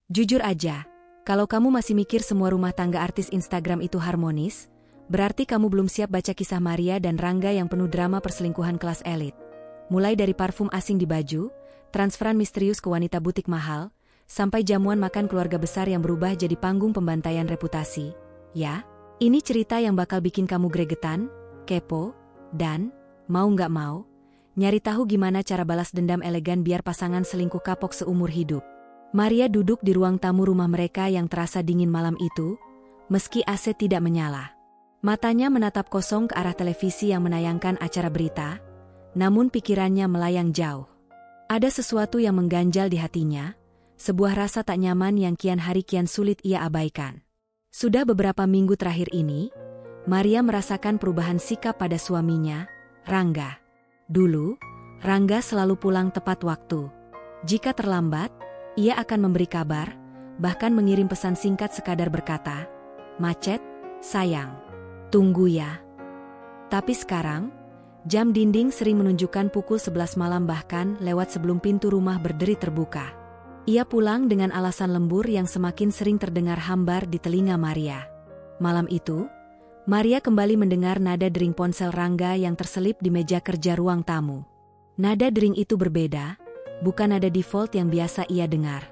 Jujur aja, kalau kamu masih mikir semua rumah tangga artis Instagram itu harmonis, berarti kamu belum siap baca kisah Maria dan Rangga yang penuh drama perselingkuhan kelas elit. Mulai dari parfum asing di baju, transferan misterius ke wanita butik mahal, sampai jamuan makan keluarga besar yang berubah jadi panggung pembantaian reputasi. Ya, ini cerita yang bakal bikin kamu gregetan, kepo, dan, mau nggak mau, nyari tahu gimana cara balas dendam elegan biar pasangan selingkuh kapok seumur hidup. Maria duduk di ruang tamu rumah mereka yang terasa dingin malam itu, meski AC tidak menyala. Matanya menatap kosong ke arah televisi yang menayangkan acara berita, namun pikirannya melayang jauh. Ada sesuatu yang mengganjal di hatinya, sebuah rasa tak nyaman yang kian hari kian sulit ia abaikan. Sudah beberapa minggu terakhir ini, Maria merasakan perubahan sikap pada suaminya, Rangga. Dulu, Rangga selalu pulang tepat waktu. Jika terlambat, ia akan memberi kabar, bahkan mengirim pesan singkat sekadar berkata, "Macet, sayang. Tunggu ya." Tapi sekarang, jam dinding sering menunjukkan pukul 11 malam bahkan lewat sebelum pintu rumah berderi terbuka. Ia pulang dengan alasan lembur yang semakin sering terdengar hambar di telinga Maria. Malam itu, Maria kembali mendengar nada dering ponsel Rangga yang terselip di meja kerja ruang tamu. Nada dering itu berbeda, bukan nada default yang biasa ia dengar.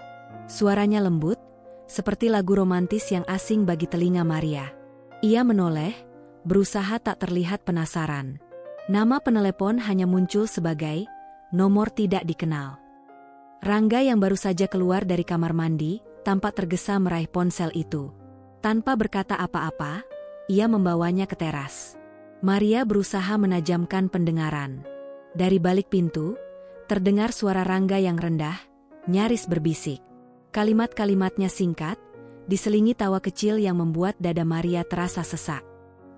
Suaranya lembut, seperti lagu romantis yang asing bagi telinga Maria. Ia menoleh, berusaha tak terlihat penasaran. Nama penelepon hanya muncul sebagai nomor tidak dikenal. Rangga yang baru saja keluar dari kamar mandi, tampak tergesa meraih ponsel itu. Tanpa berkata apa-apa, ia membawanya ke teras. Maria berusaha menajamkan pendengaran. Dari balik pintu, terdengar suara Rangga yang rendah, nyaris berbisik. Kalimat-kalimatnya singkat, diselingi tawa kecil yang membuat dada Maria terasa sesak.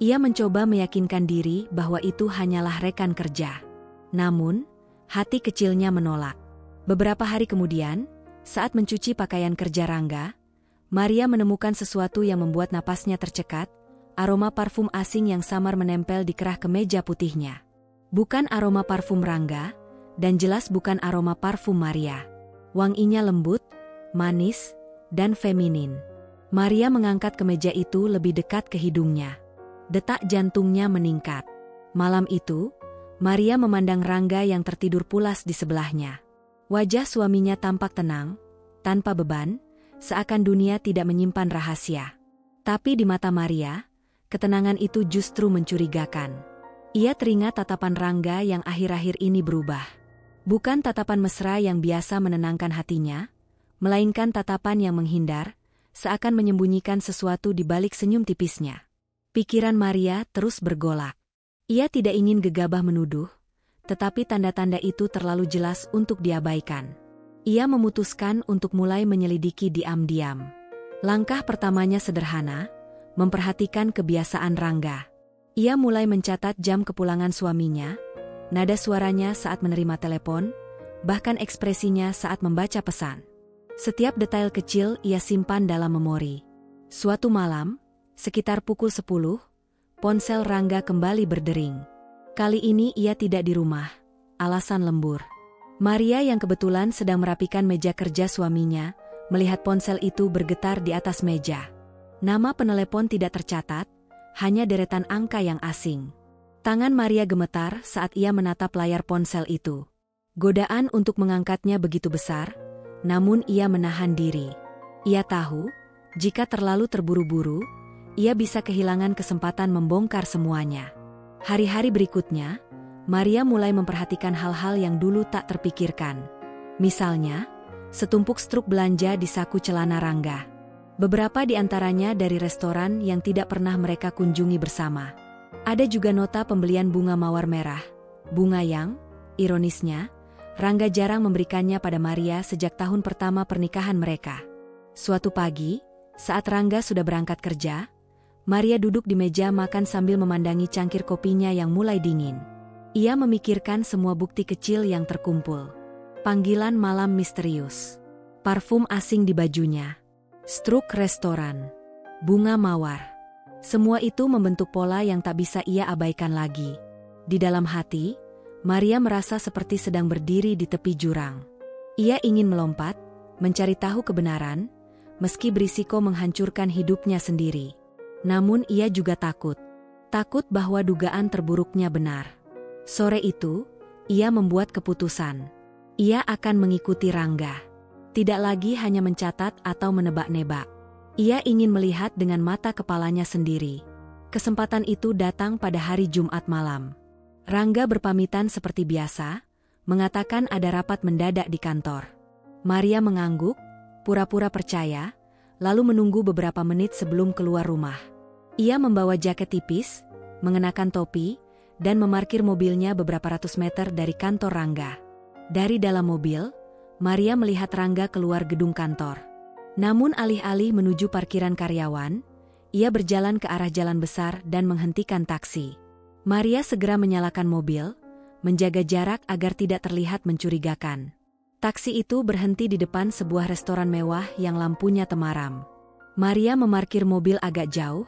Ia mencoba meyakinkan diri bahwa itu hanyalah rekan kerja. Namun, hati kecilnya menolak. Beberapa hari kemudian, saat mencuci pakaian kerja Rangga, Maria menemukan sesuatu yang membuat napasnya tercekat, aroma parfum asing yang samar menempel di kerah kemeja putihnya. Bukan aroma parfum Rangga, dan jelas bukan aroma parfum Maria. Wanginya lembut, manis, dan feminin. Maria mengangkat kemeja itu lebih dekat ke hidungnya. Detak jantungnya meningkat. Malam itu, Maria memandang Rangga yang tertidur pulas di sebelahnya. Wajah suaminya tampak tenang, tanpa beban, seakan dunia tidak menyimpan rahasia. Tapi di mata Maria, ketenangan itu justru mencurigakan. Ia teringat tatapan Rangga yang akhir-akhir ini berubah. Bukan tatapan mesra yang biasa menenangkan hatinya, melainkan tatapan yang menghindar, seakan menyembunyikan sesuatu di balik senyum tipisnya. Pikiran Maria terus bergolak. Ia tidak ingin gegabah menuduh, tetapi tanda-tanda itu terlalu jelas untuk diabaikan. Ia memutuskan untuk mulai menyelidiki diam-diam. Langkah pertamanya sederhana, memperhatikan kebiasaan Rangga. Ia mulai mencatat jam kepulangan suaminya, nada suaranya saat menerima telepon, bahkan ekspresinya saat membaca pesan. Setiap detail kecil ia simpan dalam memori. Suatu malam, sekitar pukul 10, ponsel Rangga kembali berdering. Kali ini ia tidak di rumah, alasan lembur. Maria yang kebetulan sedang merapikan meja kerja suaminya, melihat ponsel itu bergetar di atas meja. Nama penelepon tidak tercatat, hanya deretan angka yang asing. Tangan Maria gemetar saat ia menatap layar ponsel itu. Godaan untuk mengangkatnya begitu besar, namun ia menahan diri. Ia tahu, jika terlalu terburu-buru, ia bisa kehilangan kesempatan membongkar semuanya. Hari-hari berikutnya, Maria mulai memperhatikan hal-hal yang dulu tak terpikirkan. Misalnya, setumpuk struk belanja di saku celana Rangga. Beberapa di antaranya dari restoran yang tidak pernah mereka kunjungi bersama. Ada juga nota pembelian bunga mawar merah, bunga yang, ironisnya, Rangga jarang memberikannya pada Maria sejak tahun pertama pernikahan mereka. Suatu pagi, saat Rangga sudah berangkat kerja, Maria duduk di meja makan sambil memandangi cangkir kopinya yang mulai dingin. Ia memikirkan semua bukti kecil yang terkumpul. Panggilan malam misterius, parfum asing di bajunya, struk restoran, bunga mawar. Semua itu membentuk pola yang tak bisa ia abaikan lagi. Di dalam hati, Maria merasa seperti sedang berdiri di tepi jurang. Ia ingin melompat, mencari tahu kebenaran, meski berisiko menghancurkan hidupnya sendiri. Namun ia juga takut. Takut bahwa dugaan terburuknya benar. Sore itu, ia membuat keputusan. Ia akan mengikuti Rangga. Tidak lagi hanya mencatat atau menebak-nebak. Ia ingin melihat dengan mata kepalanya sendiri. Kesempatan itu datang pada hari Jumat malam. Rangga berpamitan seperti biasa, mengatakan ada rapat mendadak di kantor. Maria mengangguk, pura-pura percaya, lalu menunggu beberapa menit sebelum keluar rumah. Ia membawa jaket tipis, mengenakan topi, dan memarkir mobilnya beberapa ratus meter dari kantor Rangga. Dari dalam mobil, Maria melihat Rangga keluar gedung kantor. Namun alih-alih menuju parkiran karyawan, ia berjalan ke arah jalan besar dan menghentikan taksi. Maria segera menyalakan mobil, menjaga jarak agar tidak terlihat mencurigakan. Taksi itu berhenti di depan sebuah restoran mewah yang lampunya temaram. Maria memarkir mobil agak jauh,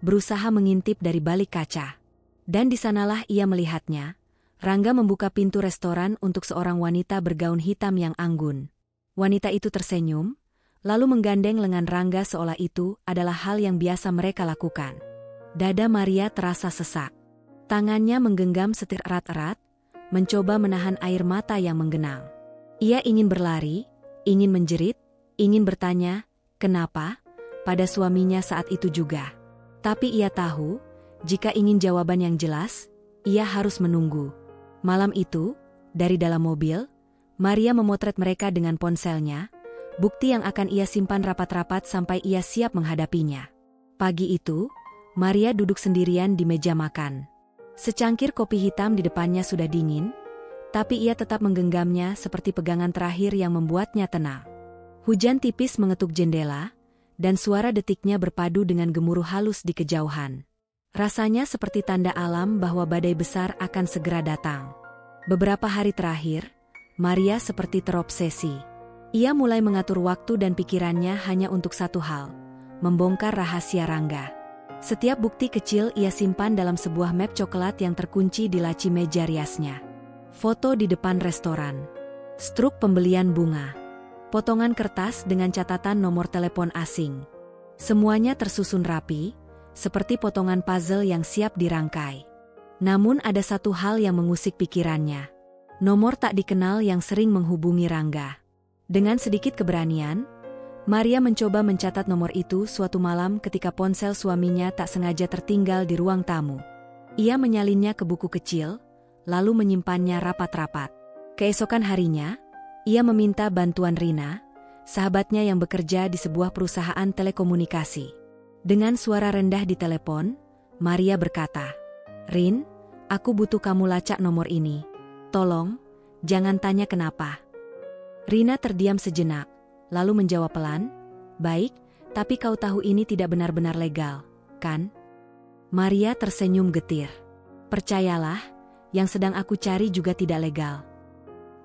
berusaha mengintip dari balik kaca. Dan di sanalah ia melihatnya. Rangga membuka pintu restoran untuk seorang wanita bergaun hitam yang anggun. Wanita itu tersenyum, lalu menggandeng lengan Rangga seolah itu adalah hal yang biasa mereka lakukan. Dada Maria terasa sesak. Tangannya menggenggam setir erat-erat, mencoba menahan air mata yang menggenang. Ia ingin berlari, ingin menjerit, ingin bertanya, kenapa, pada suaminya saat itu juga. Tapi ia tahu, jika ingin jawaban yang jelas, ia harus menunggu. Malam itu, dari dalam mobil, Maria memotret mereka dengan ponselnya, bukti yang akan ia simpan rapat-rapat sampai ia siap menghadapinya. Pagi itu, Maria duduk sendirian di meja makan. Secangkir kopi hitam di depannya sudah dingin, tapi ia tetap menggenggamnya seperti pegangan terakhir yang membuatnya tenang. Hujan tipis mengetuk jendela, dan suara detiknya berpadu dengan gemuruh halus di kejauhan. Rasanya seperti tanda alam bahwa badai besar akan segera datang. Beberapa hari terakhir, Maria seperti terobsesi. Ia mulai mengatur waktu dan pikirannya hanya untuk satu hal, membongkar rahasia Rangga. Setiap bukti kecil ia simpan dalam sebuah map coklat yang terkunci di laci meja riasnya. Foto di depan restoran, struk pembelian bunga, potongan kertas dengan catatan nomor telepon asing. Semuanya tersusun rapi, seperti potongan puzzle yang siap dirangkai. Namun ada satu hal yang mengusik pikirannya. Nomor tak dikenal yang sering menghubungi Rangga. Dengan sedikit keberanian, Maria mencoba mencatat nomor itu suatu malam ketika ponsel suaminya tak sengaja tertinggal di ruang tamu. Ia menyalinnya ke buku kecil, lalu menyimpannya rapat-rapat. Keesokan harinya, ia meminta bantuan Rina, sahabatnya yang bekerja di sebuah perusahaan telekomunikasi. Dengan suara rendah di telepon, Maria berkata, "Rin, aku butuh kamu lacak nomor ini. Tolong, jangan tanya kenapa." Rina terdiam sejenak, lalu menjawab pelan, "Baik, tapi kau tahu ini tidak benar-benar legal, kan?" Maria tersenyum getir. "Percayalah, yang sedang aku cari juga tidak legal."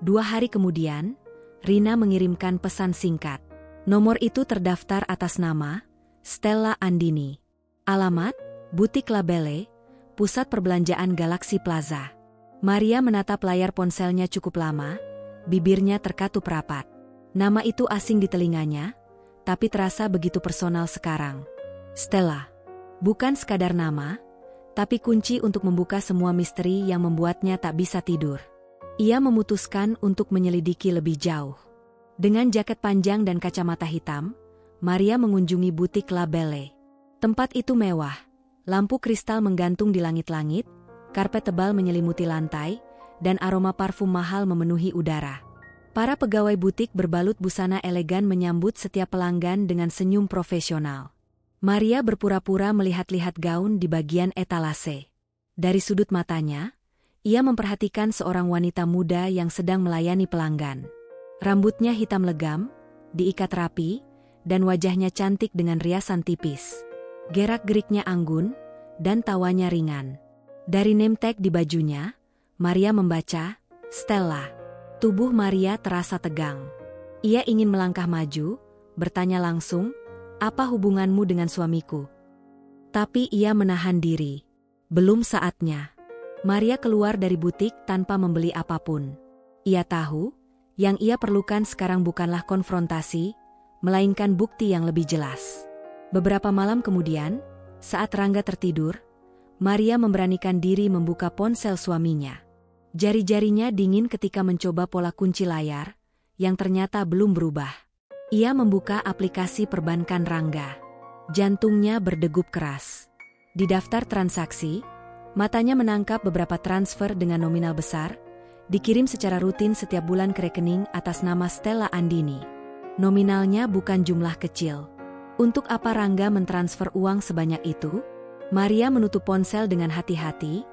2 hari kemudian, Rina mengirimkan pesan singkat. Nomor itu terdaftar atas nama Stella Andini. Alamat, Butik Labelle, Pusat Perbelanjaan Galaxy Plaza. Maria menatap layar ponselnya cukup lama, bibirnya terkatup rapat. Nama itu asing di telinganya, tapi terasa begitu personal sekarang. Stella. Bukan sekadar nama, tapi kunci untuk membuka semua misteri yang membuatnya tak bisa tidur. Ia memutuskan untuk menyelidiki lebih jauh. Dengan jaket panjang dan kacamata hitam, Maria mengunjungi butik Labelle. Tempat itu mewah, lampu kristal menggantung di langit-langit, karpet tebal menyelimuti lantai, dan aroma parfum mahal memenuhi udara. Para pegawai butik berbalut busana elegan menyambut setiap pelanggan dengan senyum profesional. Maria berpura-pura melihat-lihat gaun di bagian etalase. Dari sudut matanya, ia memperhatikan seorang wanita muda yang sedang melayani pelanggan. Rambutnya hitam legam, diikat rapi, dan wajahnya cantik dengan riasan tipis. Gerak-geriknya anggun, dan tawanya ringan. Dari name tag di bajunya, Maria membaca, Stella. Tubuh Maria terasa tegang. Ia ingin melangkah maju, bertanya langsung, "Apa hubunganmu dengan suamiku?" Tapi ia menahan diri. Belum saatnya. Maria keluar dari butik tanpa membeli apapun. Ia tahu, yang ia perlukan sekarang bukanlah konfrontasi, melainkan bukti yang lebih jelas. Beberapa malam kemudian, saat Rangga tertidur, Maria memberanikan diri membuka ponsel suaminya. Jari-jarinya dingin ketika mencoba pola kunci layar, yang ternyata belum berubah. Ia membuka aplikasi perbankan Rangga. Jantungnya berdegup keras. Di daftar transaksi, matanya menangkap beberapa transfer dengan nominal besar, dikirim secara rutin setiap bulan ke rekening atas nama Stella Andini. Nominalnya bukan jumlah kecil. Untuk apa Rangga mentransfer uang sebanyak itu? Maria menutup ponsel dengan hati-hati,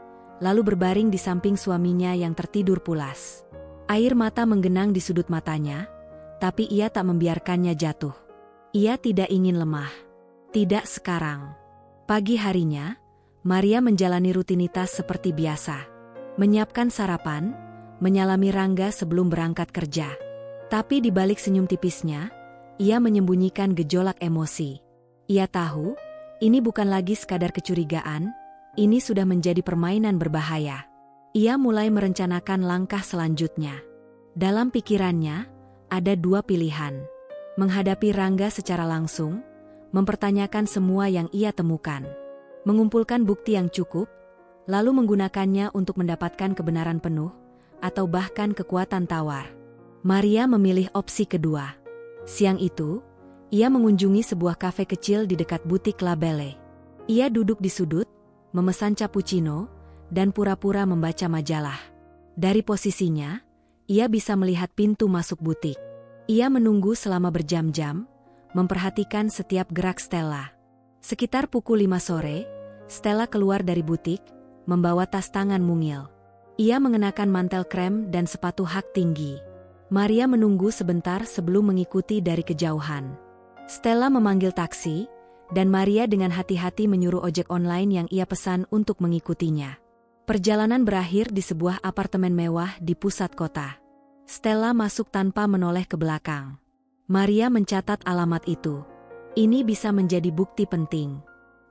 lalu berbaring di samping suaminya yang tertidur pulas. Air mata menggenang di sudut matanya, tapi ia tak membiarkannya jatuh. Ia tidak ingin lemah. Tidak sekarang. Pagi harinya, Maria menjalani rutinitas seperti biasa. Menyiapkan sarapan, menyalami Rangga sebelum berangkat kerja. Tapi di balik senyum tipisnya, ia menyembunyikan gejolak emosi. Ia tahu, ini bukan lagi sekadar kecurigaan, ini sudah menjadi permainan berbahaya. Ia mulai merencanakan langkah selanjutnya. Dalam pikirannya, ada dua pilihan. Menghadapi Rangga secara langsung, mempertanyakan semua yang ia temukan. Mengumpulkan bukti yang cukup, lalu menggunakannya untuk mendapatkan kebenaran penuh, atau bahkan kekuatan tawar. Maria memilih opsi kedua. Siang itu, ia mengunjungi sebuah kafe kecil di dekat butik La Belle. Ia duduk di sudut, memesan cappuccino, dan pura-pura membaca majalah. Dari posisinya, ia bisa melihat pintu masuk butik. Ia menunggu selama berjam-jam, memperhatikan setiap gerak Stella. Sekitar pukul 5 sore, Stella keluar dari butik, membawa tas tangan mungil. Ia mengenakan mantel krem dan sepatu hak tinggi. Maria menunggu sebentar sebelum mengikuti dari kejauhan. Stella memanggil taksi, dan Maria dengan hati-hati menyuruh ojek online yang ia pesan untuk mengikutinya. Perjalanan berakhir di sebuah apartemen mewah di pusat kota. Stella masuk tanpa menoleh ke belakang. Maria mencatat alamat itu. Ini bisa menjadi bukti penting.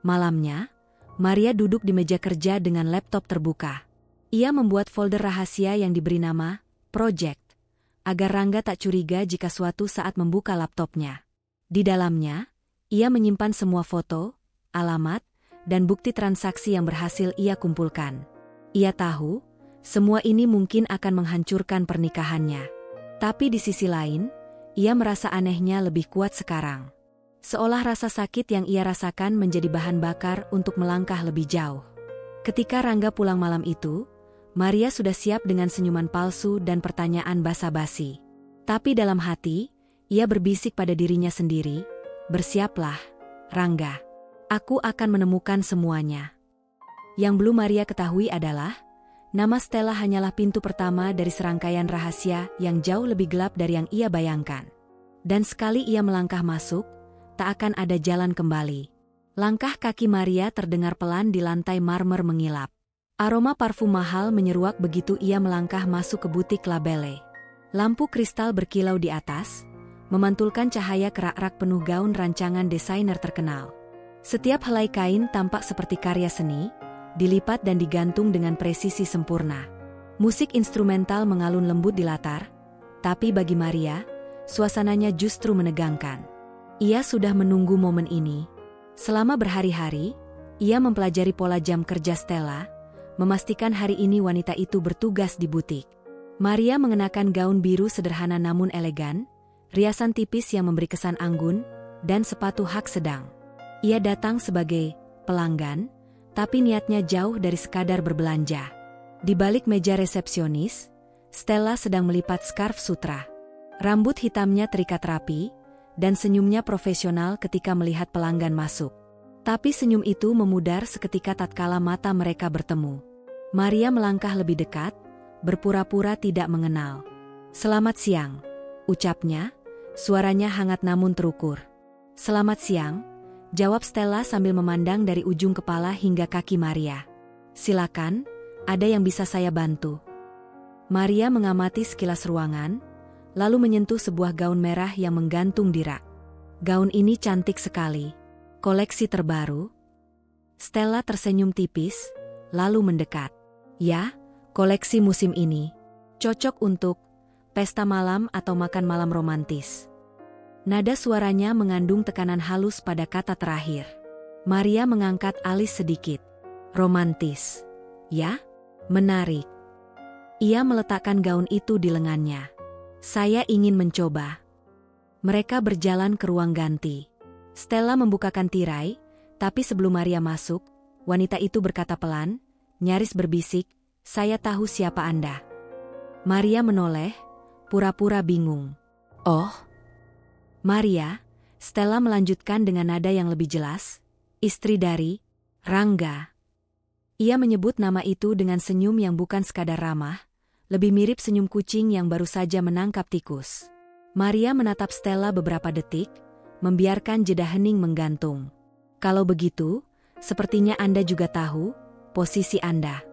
Malamnya, Maria duduk di meja kerja dengan laptop terbuka. Ia membuat folder rahasia yang diberi nama Project, agar Rangga tak curiga jika suatu saat membuka laptopnya. Di dalamnya, ia menyimpan semua foto, alamat, dan bukti transaksi yang berhasil ia kumpulkan. Ia tahu, semua ini mungkin akan menghancurkan pernikahannya. Tapi di sisi lain, ia merasa anehnya lebih kuat sekarang. Seolah rasa sakit yang ia rasakan menjadi bahan bakar untuk melangkah lebih jauh. Ketika Rangga pulang malam itu, Maria sudah siap dengan senyuman palsu dan pertanyaan basa-basi. Tapi dalam hati, ia berbisik pada dirinya sendiri, "Bersiaplah, Rangga. Aku akan menemukan semuanya." Yang belum Maria ketahui adalah, nama Stella hanyalah pintu pertama dari serangkaian rahasia yang jauh lebih gelap dari yang ia bayangkan. Dan sekali ia melangkah masuk, tak akan ada jalan kembali. Langkah kaki Maria terdengar pelan di lantai marmer mengilap. Aroma parfum mahal menyeruak begitu ia melangkah masuk ke butik La Belle. Lampu kristal berkilau di atas, memantulkan cahaya ke rak-rak penuh gaun rancangan desainer terkenal. Setiap helai kain tampak seperti karya seni, dilipat dan digantung dengan presisi sempurna. Musik instrumental mengalun lembut di latar, tapi bagi Maria, suasananya justru menegangkan. Ia sudah menunggu momen ini. Selama berhari-hari, ia mempelajari pola jam kerja Stella, memastikan hari ini wanita itu bertugas di butik. Maria mengenakan gaun biru sederhana namun elegan, riasan tipis yang memberi kesan anggun, dan sepatu hak sedang. Ia datang sebagai pelanggan, tapi niatnya jauh dari sekadar berbelanja. Di balik meja resepsionis, Stella sedang melipat skarf sutra. Rambut hitamnya terikat rapi, dan senyumnya profesional ketika melihat pelanggan masuk. Tapi senyum itu memudar seketika tatkala mata mereka bertemu. Maria melangkah lebih dekat, berpura-pura tidak mengenal. "Selamat siang," ucapnya, suaranya hangat namun terukur. "Selamat siang," jawab Stella sambil memandang dari ujung kepala hingga kaki Maria. "Silakan, ada yang bisa saya bantu?" Maria mengamati sekilas ruangan, lalu menyentuh sebuah gaun merah yang menggantung di rak. "Gaun ini cantik sekali. Koleksi terbaru?" Stella tersenyum tipis, lalu mendekat. "Ya, koleksi musim ini. Cocok untuk pesta malam atau makan malam romantis." Nada suaranya mengandung tekanan halus pada kata terakhir. Maria mengangkat alis sedikit. Romantis. Ya? Menarik. Ia meletakkan gaun itu di lengannya. Saya ingin mencoba. Mereka berjalan ke ruang ganti. Stella membukakan tirai, tapi sebelum Maria masuk, wanita itu berkata pelan, nyaris berbisik, "Saya tahu siapa Anda." Maria menoleh, pura-pura bingung. "Oh?" "Maria," Stella melanjutkan dengan nada yang lebih jelas, "istri dari Rangga." Ia menyebut nama itu dengan senyum yang bukan sekadar ramah, lebih mirip senyum kucing yang baru saja menangkap tikus. Maria menatap Stella beberapa detik, membiarkan jeda hening menggantung. "Kalau begitu, sepertinya Anda juga tahu posisi Anda."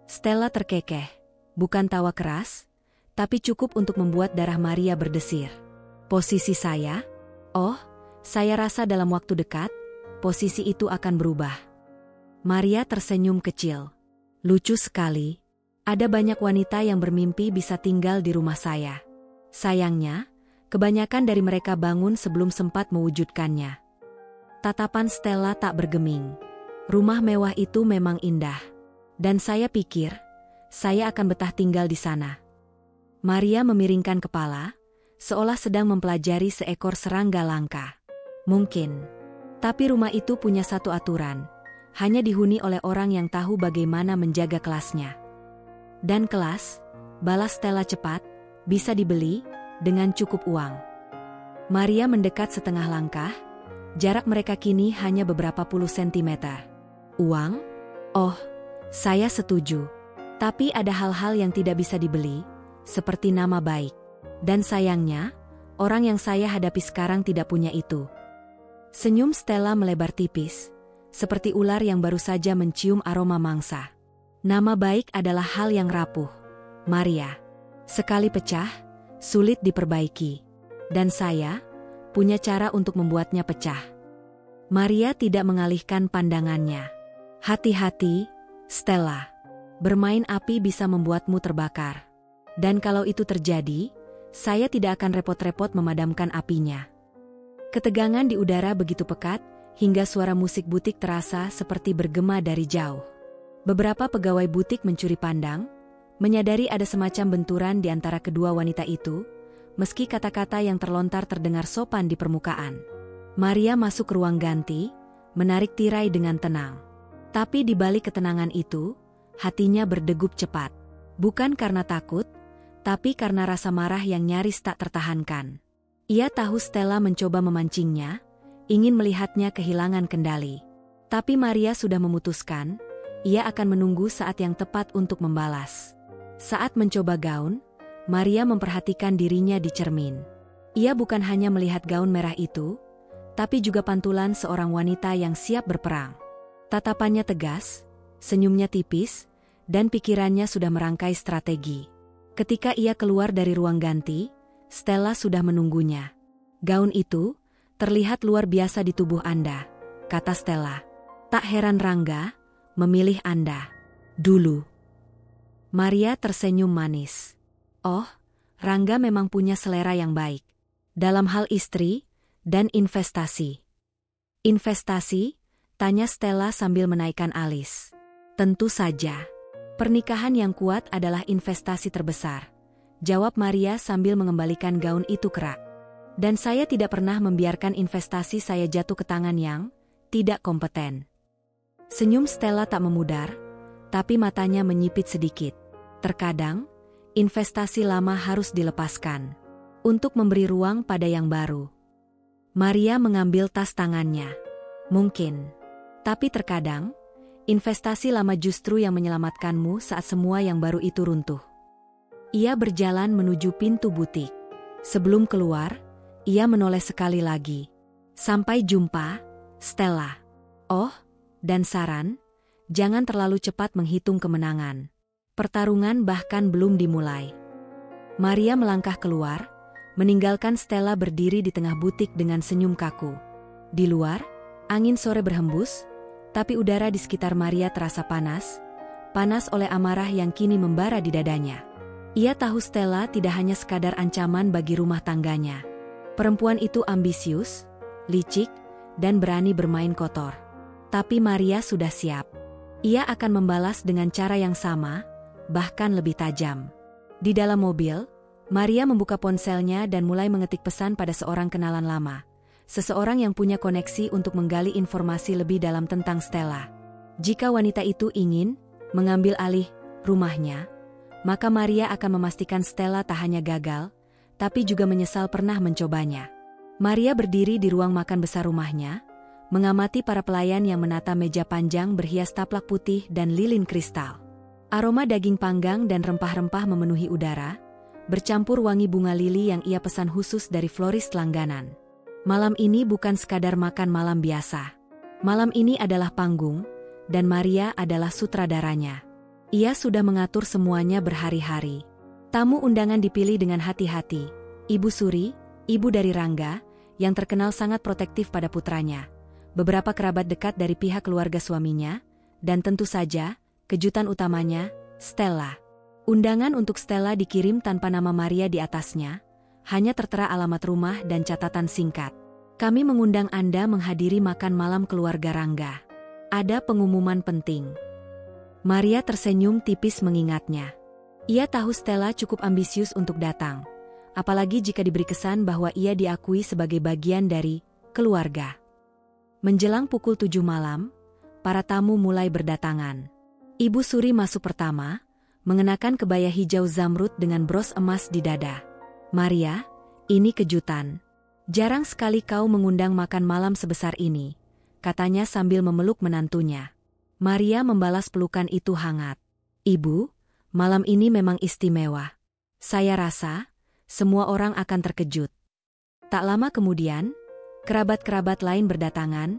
Stella terkekeh, bukan tawa keras, tapi cukup untuk membuat darah Maria berdesir. "Posisi saya? Oh, saya rasa dalam waktu dekat, posisi itu akan berubah." Maria tersenyum kecil. "Lucu sekali. Ada banyak wanita yang bermimpi bisa tinggal di rumah saya. Sayangnya, kebanyakan dari mereka bangun sebelum sempat mewujudkannya." Tatapan Stella tak bergeming. "Rumah mewah itu memang indah. Dan saya pikir, saya akan betah tinggal di sana." Maria memiringkan kepala, seolah sedang mempelajari seekor serangga langka. "Mungkin. Tapi rumah itu punya satu aturan. Hanya dihuni oleh orang yang tahu bagaimana menjaga kelasnya." "Dan kelas," balas Stella cepat, "bisa dibeli dengan cukup uang." Maria mendekat setengah langkah, jarak mereka kini hanya beberapa puluh sentimeter. "Uang? Oh, saya setuju. Tapi ada hal-hal yang tidak bisa dibeli, seperti nama baik. Dan sayangnya, orang yang saya hadapi sekarang tidak punya itu." Senyum Stella melebar tipis, seperti ular yang baru saja mencium aroma mangsa. "Nama baik adalah hal yang rapuh, Maria. Sekali pecah, sulit diperbaiki. Dan saya punya cara untuk membuatnya pecah." Maria tidak mengalihkan pandangannya. "Hati-hati, Stella. Bermain api bisa membuatmu terbakar. Dan kalau itu terjadi, saya tidak akan repot-repot memadamkan apinya." Ketegangan di udara begitu pekat, hingga suara musik butik terasa seperti bergema dari jauh. Beberapa pegawai butik mencuri pandang, menyadari ada semacam benturan di antara kedua wanita itu, meski kata-kata yang terlontar terdengar sopan di permukaan. Maria masuk ke ruang ganti, menarik tirai dengan tenang. Tapi di balik ketenangan itu, hatinya berdegup cepat. Bukan karena takut, tapi karena rasa marah yang nyaris tak tertahankan. Ia tahu Stella mencoba memancingnya, ingin melihatnya kehilangan kendali. Tapi Maria sudah memutuskan, ia akan menunggu saat yang tepat untuk membalas. Saat mencoba gaun, Maria memperhatikan dirinya di cermin. Ia bukan hanya melihat gaun merah itu, tapi juga pantulan seorang wanita yang siap berperang. Tatapannya tegas, senyumnya tipis, dan pikirannya sudah merangkai strategi. Ketika ia keluar dari ruang ganti, Stella sudah menunggunya. "Gaun itu terlihat luar biasa di tubuh Anda," kata Stella. "Tak heran Rangga memilih Anda dulu." Maria tersenyum manis. "Oh, Rangga memang punya selera yang baik dalam hal istri dan investasi." "Investasi?" tanya Stella sambil menaikkan alis. "Tentu saja. Pernikahan yang kuat adalah investasi terbesar," jawab Maria sambil mengembalikan gaun itu kerak. "Dan saya tidak pernah membiarkan investasi saya jatuh ke tangan yang tidak kompeten." Senyum Stella tak memudar, tapi matanya menyipit sedikit. Terkadang, investasi lama harus dilepaskan untuk memberi ruang pada yang baru. Maria mengambil tas tangannya. "Mungkin. Tapi terkadang, investasi lama justru yang menyelamatkanmu saat semua yang baru itu runtuh." Ia berjalan menuju pintu butik. Sebelum keluar, ia menoleh sekali lagi. "Sampai jumpa, Stella. Oh, dan saran, jangan terlalu cepat menghitung kemenangan. Pertarungan bahkan belum dimulai." Maria melangkah keluar, meninggalkan Stella berdiri di tengah butik dengan senyum kaku. Di luar, angin sore berhembus, tapi udara di sekitar Maria terasa panas oleh amarah yang kini membara di dadanya. Ia tahu Stella tidak hanya sekadar ancaman bagi rumah tangganya, Perempuan itu ambisius, licik, dan berani bermain kotor. Tapi Maria sudah siap. Ia akan membalas dengan cara yang sama, bahkan lebih tajam. Di dalam mobil, Maria membuka ponselnya dan mulai mengetik pesan pada seorang kenalan lama. Seseorang yang punya koneksi untuk menggali informasi lebih dalam tentang Stella. Jika wanita itu ingin mengambil alih rumahnya, maka Maria akan memastikan Stella tak hanya gagal, tapi juga menyesal pernah mencobanya. Maria berdiri di ruang makan besar rumahnya, mengamati para pelayan yang menata meja panjang berhias taplak putih dan lilin kristal. Aroma daging panggang dan rempah-rempah memenuhi udara, bercampur wangi bunga lili yang ia pesan khusus dari floris langganan. Malam ini bukan sekadar makan malam biasa. Malam ini adalah panggung, dan Maria adalah sutradaranya. Ia sudah mengatur semuanya berhari-hari. Tamu undangan dipilih dengan hati-hati. Ibu Suri, ibu dari Rangga, yang terkenal sangat protektif pada putranya. Beberapa kerabat dekat dari pihak keluarga suaminya, dan tentu saja, kejutan utamanya, Stella. Undangan untuk Stella dikirim tanpa nama Maria di atasnya, hanya tertera alamat rumah dan catatan singkat. Kami mengundang Anda menghadiri makan malam keluarga Rangga. Ada pengumuman penting. Maria tersenyum tipis mengingatnya. Ia tahu Stella cukup ambisius untuk datang, apalagi jika diberi kesan bahwa ia diakui sebagai bagian dari keluarga. Menjelang pukul 7 malam, para tamu mulai berdatangan. Ibu Suri masuk pertama, mengenakan kebaya hijau zamrud dengan bros emas di dada. Maria, ini kejutan. Jarang sekali kau mengundang makan malam sebesar ini, katanya sambil memeluk menantunya. Maria membalas pelukan itu hangat. Ibu, malam ini memang istimewa. Saya rasa, semua orang akan terkejut. Tak lama kemudian, kerabat-kerabat lain berdatangan,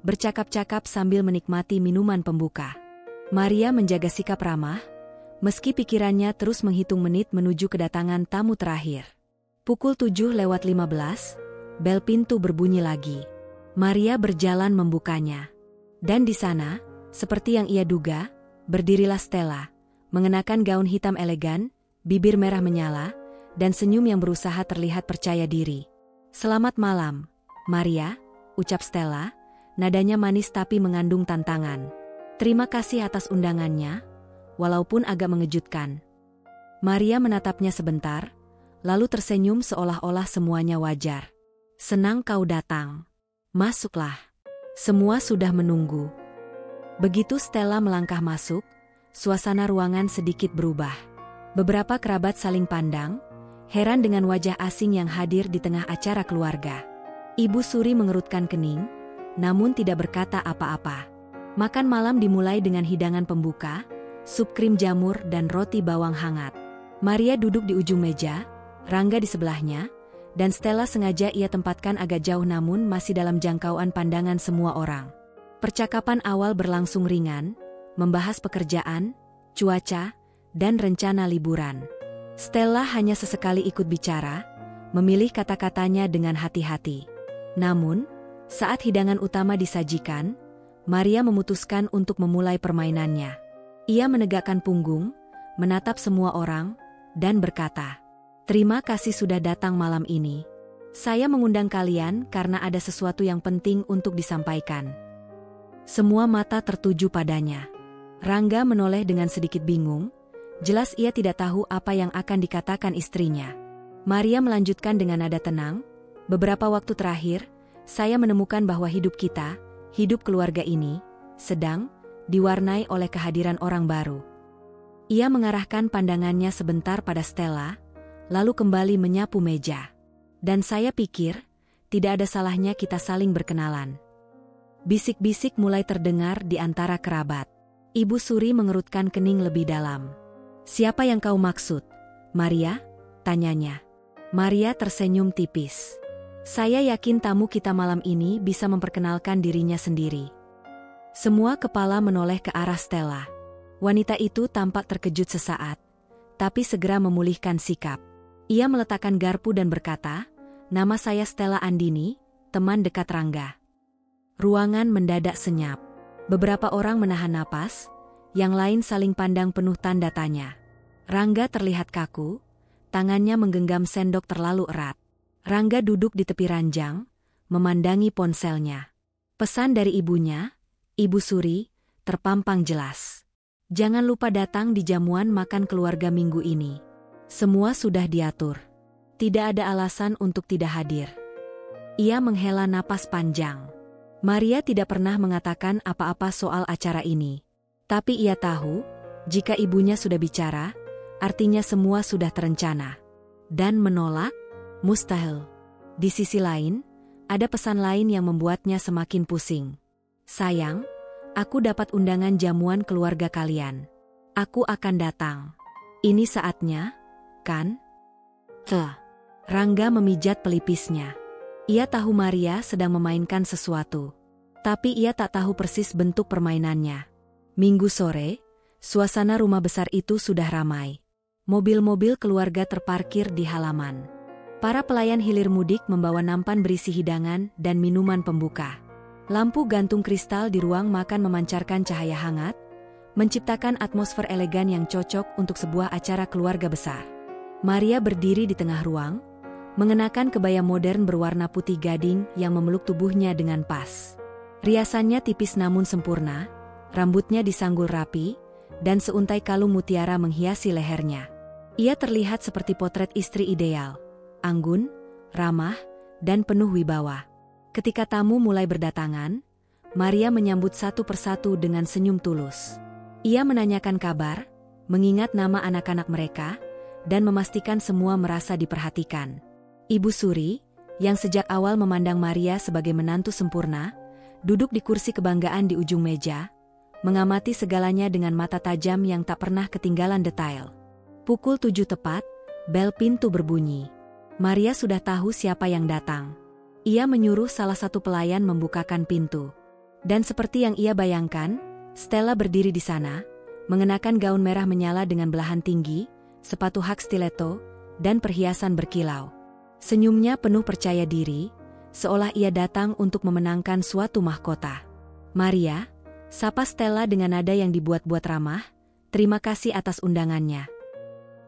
bercakap-cakap sambil menikmati minuman pembuka. Maria menjaga sikap ramah, meski pikirannya terus menghitung menit menuju kedatangan tamu terakhir. Pukul 7:15, bel pintu berbunyi lagi. Maria berjalan membukanya. Dan di sana, seperti yang ia duga, berdirilah Stella, mengenakan gaun hitam elegan, bibir merah menyala, dan senyum yang berusaha terlihat percaya diri. Selamat malam, Maria, ucap Stella, nadanya manis tapi mengandung tantangan. Terima kasih atas undangannya, walaupun agak mengejutkan. Maria menatapnya sebentar, lalu tersenyum seolah-olah semuanya wajar. Senang kau datang. Masuklah. Semua sudah menunggu. Begitu Stella melangkah masuk, suasana ruangan sedikit berubah. Beberapa kerabat saling pandang, heran dengan wajah asing yang hadir di tengah acara keluarga. Ibu Suri mengerutkan kening, namun tidak berkata apa-apa. Makan malam dimulai dengan hidangan pembuka, sup krim jamur dan roti bawang hangat. Maria duduk di ujung meja, Rangga di sebelahnya, dan Stella sengaja ia tempatkan agak jauh namun masih dalam jangkauan pandangan semua orang. Percakapan awal berlangsung ringan, membahas pekerjaan, cuaca, dan rencana liburan. Stella hanya sesekali ikut bicara, memilih kata-katanya dengan hati-hati. Namun, saat hidangan utama disajikan, Maria memutuskan untuk memulai permainannya. Ia menegakkan punggung, menatap semua orang, dan berkata, "Terima kasih sudah datang malam ini. Saya mengundang kalian karena ada sesuatu yang penting untuk disampaikan." Semua mata tertuju padanya. Rangga menoleh dengan sedikit bingung, jelas ia tidak tahu apa yang akan dikatakan istrinya. Maria melanjutkan dengan nada tenang, "Beberapa waktu terakhir, saya menemukan bahwa hidup kita, hidup keluarga ini, sedang diwarnai oleh kehadiran orang baru." Ia mengarahkan pandangannya sebentar pada Stella, lalu kembali menyapu meja. "Dan saya pikir, tidak ada salahnya kita saling berkenalan." Bisik-bisik mulai terdengar di antara kerabat. Ibu Suri mengerutkan kening lebih dalam. "Siapa yang kau maksud, Maria?" tanyanya. Maria tersenyum tipis. "Saya yakin tamu kita malam ini bisa memperkenalkan dirinya sendiri." Semua kepala menoleh ke arah Stella. Wanita itu tampak terkejut sesaat, tapi segera memulihkan sikap. Ia meletakkan garpu dan berkata, "Nama saya Stella Andini, teman dekat Rangga." Ruangan mendadak senyap. Beberapa orang menahan napas, yang lain saling pandang penuh tanda tanya. Rangga terlihat kaku, tangannya menggenggam sendok terlalu erat. Rangga duduk di tepi ranjang, memandangi ponselnya. Pesan dari ibunya, Ibu Suri, terpampang jelas. Jangan lupa datang di jamuan makan keluarga minggu ini. Semua sudah diatur. Tidak ada alasan untuk tidak hadir. Ia menghela napas panjang. Maria tidak pernah mengatakan apa-apa soal acara ini. Tapi ia tahu, jika ibunya sudah bicara, artinya semua sudah terencana. Dan menolak? Mustahil. Di sisi lain, ada pesan lain yang membuatnya semakin pusing. Sayang, aku dapat undangan jamuan keluarga kalian. Aku akan datang. Ini saatnya, kan? Rangga memijat pelipisnya. Ia tahu Maria sedang memainkan sesuatu. Tapi ia tak tahu persis bentuk permainannya. Minggu sore, suasana rumah besar itu sudah ramai. Mobil-mobil keluarga terparkir di halaman. Para pelayan hilir mudik membawa nampan berisi hidangan dan minuman pembuka. Lampu gantung kristal di ruang makan memancarkan cahaya hangat, menciptakan atmosfer elegan yang cocok untuk sebuah acara keluarga besar. Maria berdiri di tengah ruang, mengenakan kebaya modern berwarna putih gading yang memeluk tubuhnya dengan pas. Riasannya tipis namun sempurna, rambutnya disanggul rapi, dan seuntai kalung mutiara menghiasi lehernya. Ia terlihat seperti potret istri ideal, anggun, ramah, dan penuh wibawa. Ketika tamu mulai berdatangan, Maria menyambut satu persatu dengan senyum tulus. Ia menanyakan kabar, mengingat nama anak-anak mereka, dan memastikan semua merasa diperhatikan. Ibu Suri, yang sejak awal memandang Maria sebagai menantu sempurna, duduk di kursi kebanggaan di ujung meja, mengamati segalanya dengan mata tajam yang tak pernah ketinggalan detail. Pukul 7 tepat, bel pintu berbunyi. Maria sudah tahu siapa yang datang. Ia menyuruh salah satu pelayan membukakan pintu. Dan seperti yang ia bayangkan, Stella berdiri di sana, mengenakan gaun merah menyala dengan belahan tinggi, sepatu hak stiletto, dan perhiasan berkilau. Senyumnya penuh percaya diri, seolah ia datang untuk memenangkan suatu mahkota. Maria, sapa Stella dengan nada yang dibuat-buat ramah, terima kasih atas undangannya.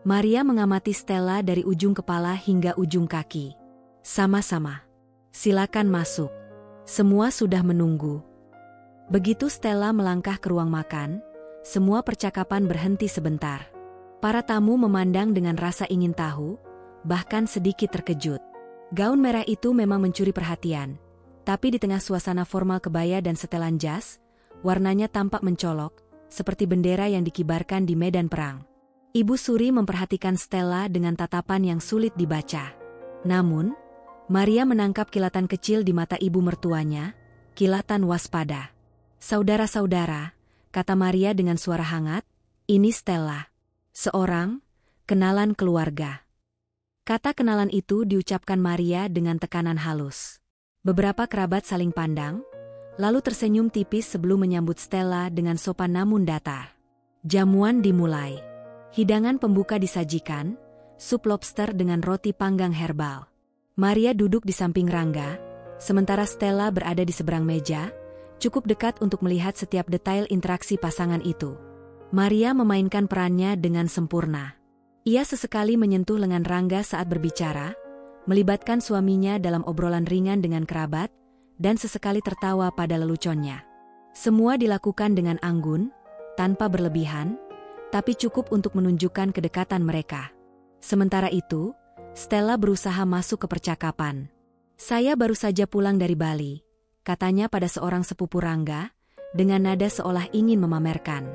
Maria mengamati Stella dari ujung kepala hingga ujung kaki. Sama-sama. Silakan masuk. Semua sudah menunggu. Begitu Stella melangkah ke ruang makan, semua percakapan berhenti sebentar. Para tamu memandang dengan rasa ingin tahu, bahkan sedikit terkejut. Gaun merah itu memang mencuri perhatian, tapi di tengah suasana formal kebaya dan setelan jas, warnanya tampak mencolok, seperti bendera yang dikibarkan di medan perang. Ibu Suri memperhatikan Stella dengan tatapan yang sulit dibaca. Namun, Maria menangkap kilatan kecil di mata ibu mertuanya, kilatan waspada. Saudara-saudara, kata Maria dengan suara hangat, ini Stella. Seorang, kenalan keluarga. Kata kenalan itu diucapkan Maria dengan tekanan halus. Beberapa kerabat saling pandang, lalu tersenyum tipis sebelum menyambut Stella dengan sopan namun datar. Jamuan dimulai. Hidangan pembuka disajikan, sup lobster dengan roti panggang herbal. Maria duduk di samping Rangga, sementara Stella berada di seberang meja, cukup dekat untuk melihat setiap detail interaksi pasangan itu. Maria memainkan perannya dengan sempurna. Ia sesekali menyentuh lengan Rangga saat berbicara, melibatkan suaminya dalam obrolan ringan dengan kerabat, dan sesekali tertawa pada leluconnya. Semua dilakukan dengan anggun, tanpa berlebihan, tapi cukup untuk menunjukkan kedekatan mereka. Sementara itu, Stella berusaha masuk ke percakapan. Saya baru saja pulang dari Bali, katanya pada seorang sepupu Rangga, dengan nada seolah ingin memamerkan.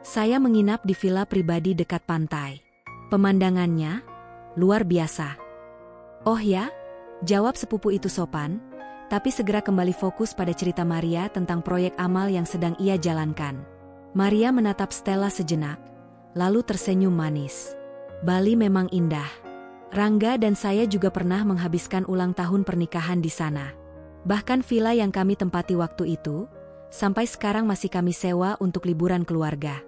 Saya menginap di villa pribadi dekat pantai. Pemandangannya luar biasa. Oh ya, jawab sepupu itu sopan, tapi segera kembali fokus pada cerita Maria tentang proyek amal yang sedang ia jalankan. Maria menatap Stella sejenak, lalu tersenyum manis. Bali memang indah. Rangga dan saya juga pernah menghabiskan ulang tahun pernikahan di sana. Bahkan villa yang kami tempati waktu itu, sampai sekarang masih kami sewa untuk liburan keluarga.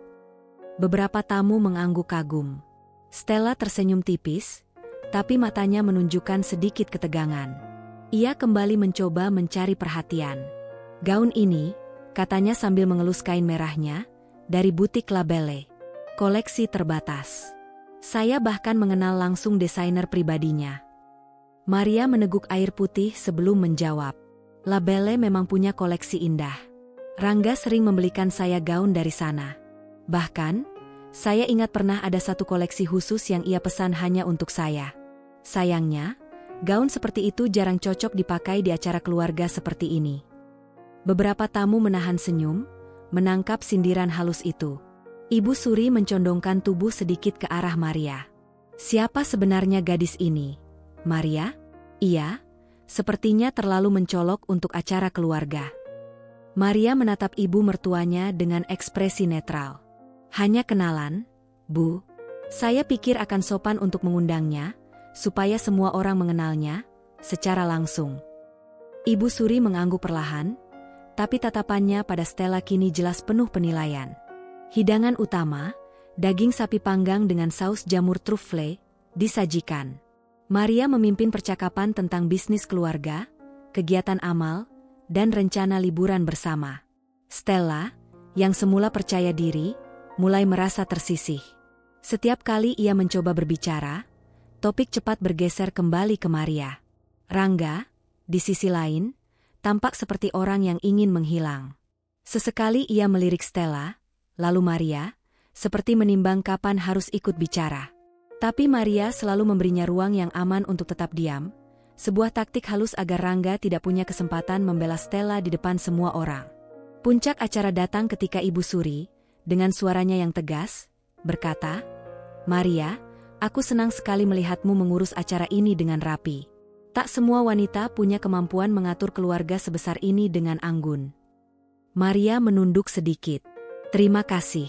Beberapa tamu mengangguk kagum. Stella tersenyum tipis, tapi matanya menunjukkan sedikit ketegangan. Ia kembali mencoba mencari perhatian. Gaun ini, katanya sambil mengelus kain merahnya, dari butik La Belle. Koleksi terbatas. Saya bahkan mengenal langsung desainer pribadinya. Maria meneguk air putih sebelum menjawab. La Belle memang punya koleksi indah. Rangga sering membelikan saya gaun dari sana. Bahkan, saya ingat pernah ada satu koleksi khusus yang ia pesan hanya untuk saya. Sayangnya, gaun seperti itu jarang cocok dipakai di acara keluarga seperti ini. Beberapa tamu menahan senyum, menangkap sindiran halus itu. Ibu Suri mencondongkan tubuh sedikit ke arah Maria. Siapa sebenarnya gadis ini? Maria? Iya, sepertinya terlalu mencolok untuk acara keluarga. Maria menatap ibu mertuanya dengan ekspresi netral. Hanya kenalan, Bu. Saya pikir akan sopan untuk mengundangnya, supaya semua orang mengenalnya secara langsung. Ibu Suri mengangguk perlahan, tapi tatapannya pada Stella kini jelas penuh penilaian. Hidangan utama, daging sapi panggang dengan saus jamur truffle, disajikan. Maria memimpin percakapan tentang bisnis keluarga, kegiatan amal, dan rencana liburan bersama. Stella, yang semula percaya diri, mulai merasa tersisih. Setiap kali ia mencoba berbicara, topik cepat bergeser kembali ke Maria. Rangga, di sisi lain, tampak seperti orang yang ingin menghilang. Sesekali ia melirik Stella, lalu Maria, seperti menimbang kapan harus ikut bicara. Tapi Maria selalu memberinya ruang yang aman untuk tetap diam, sebuah taktik halus agar Rangga tidak punya kesempatan membela Stella di depan semua orang. Puncak acara datang ketika Ibu Suri, dengan suaranya yang tegas, berkata, "Maria, aku senang sekali melihatmu mengurus acara ini dengan rapi. Tak semua wanita punya kemampuan mengatur keluarga sebesar ini dengan anggun." Maria menunduk sedikit. "Terima kasih,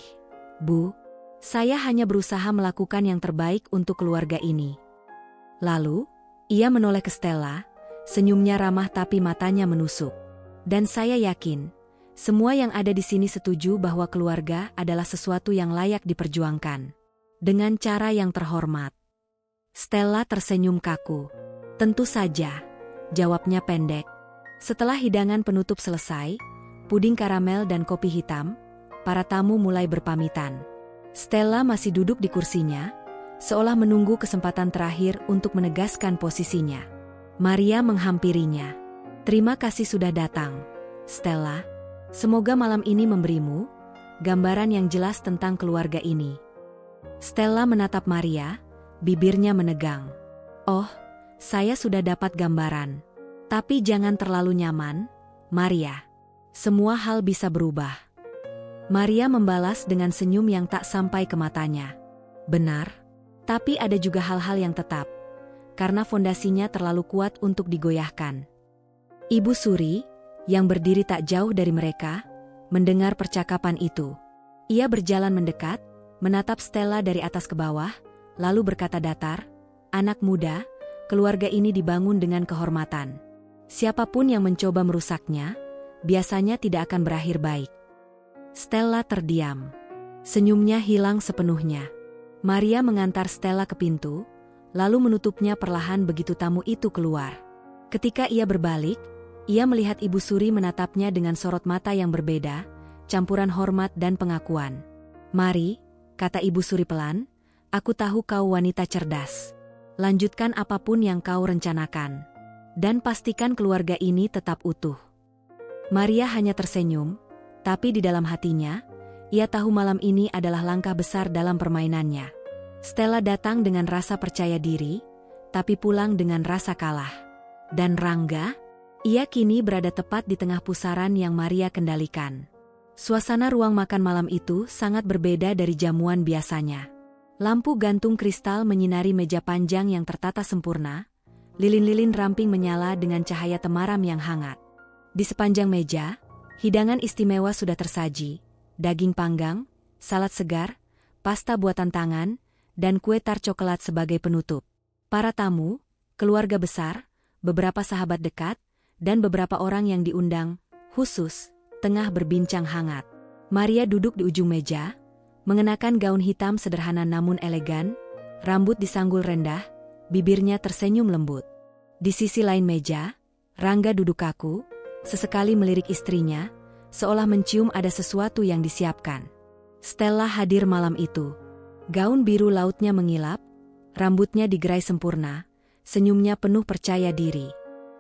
Bu. Saya hanya berusaha melakukan yang terbaik untuk keluarga ini." Lalu, ia menoleh ke Stella, senyumnya ramah tapi matanya menusuk. "Dan saya yakin, semua yang ada di sini setuju bahwa keluarga adalah sesuatu yang layak diperjuangkan. Dengan cara yang terhormat." Stella tersenyum kaku. "Tentu saja," jawabnya pendek. Setelah hidangan penutup selesai, puding karamel dan kopi hitam, para tamu mulai berpamitan. Stella masih duduk di kursinya, seolah menunggu kesempatan terakhir untuk menegaskan posisinya. Maria menghampirinya. "Terima kasih sudah datang, Stella. Semoga malam ini memberimu gambaran yang jelas tentang keluarga ini." Stella menatap Maria, bibirnya menegang. "Oh, saya sudah dapat gambaran. Tapi jangan terlalu nyaman, Maria. Semua hal bisa berubah." Maria membalas dengan senyum yang tak sampai ke matanya. "Benar. Tapi ada juga hal-hal yang tetap, karena fondasinya terlalu kuat untuk digoyahkan." Ibu Suri, yang berdiri tak jauh dari mereka, mendengar percakapan itu. Ia berjalan mendekat, menatap Stella dari atas ke bawah, lalu berkata datar, "Anak muda, keluarga ini dibangun dengan kehormatan. Siapapun yang mencoba merusaknya, biasanya tidak akan berakhir baik." Stella terdiam. Senyumnya hilang sepenuhnya. Maria mengantar Stella ke pintu, lalu menutupnya perlahan begitu tamu itu keluar. Ketika ia berbalik, ia melihat Ibu Suri menatapnya dengan sorot mata yang berbeda, campuran hormat dan pengakuan. "Mari," kata Ibu Suri pelan, "aku tahu kau wanita cerdas. Lanjutkan apapun yang kau rencanakan. Dan pastikan keluarga ini tetap utuh." Maria hanya tersenyum, tapi di dalam hatinya, ia tahu malam ini adalah langkah besar dalam permainannya. Stella datang dengan rasa percaya diri, tapi pulang dengan rasa kalah. Dan Rangga? Ia kini berada tepat di tengah pusaran yang Maria kendalikan. Suasana ruang makan malam itu sangat berbeda dari jamuan biasanya. Lampu gantung kristal menyinari meja panjang yang tertata sempurna, lilin-lilin ramping menyala dengan cahaya temaram yang hangat. Di sepanjang meja, hidangan istimewa sudah tersaji, daging panggang, salad segar, pasta buatan tangan, dan kue tart coklat sebagai penutup. Para tamu, keluarga besar, beberapa sahabat dekat, dan beberapa orang yang diundang, khusus, tengah berbincang hangat. Maria duduk di ujung meja, mengenakan gaun hitam sederhana namun elegan, rambut disanggul rendah, bibirnya tersenyum lembut. Di sisi lain meja, Rangga duduk kaku, sesekali melirik istrinya, seolah mencium ada sesuatu yang disiapkan. Stella hadir malam itu. Gaun biru lautnya mengilap, rambutnya digerai sempurna, Senyumnya penuh percaya diri.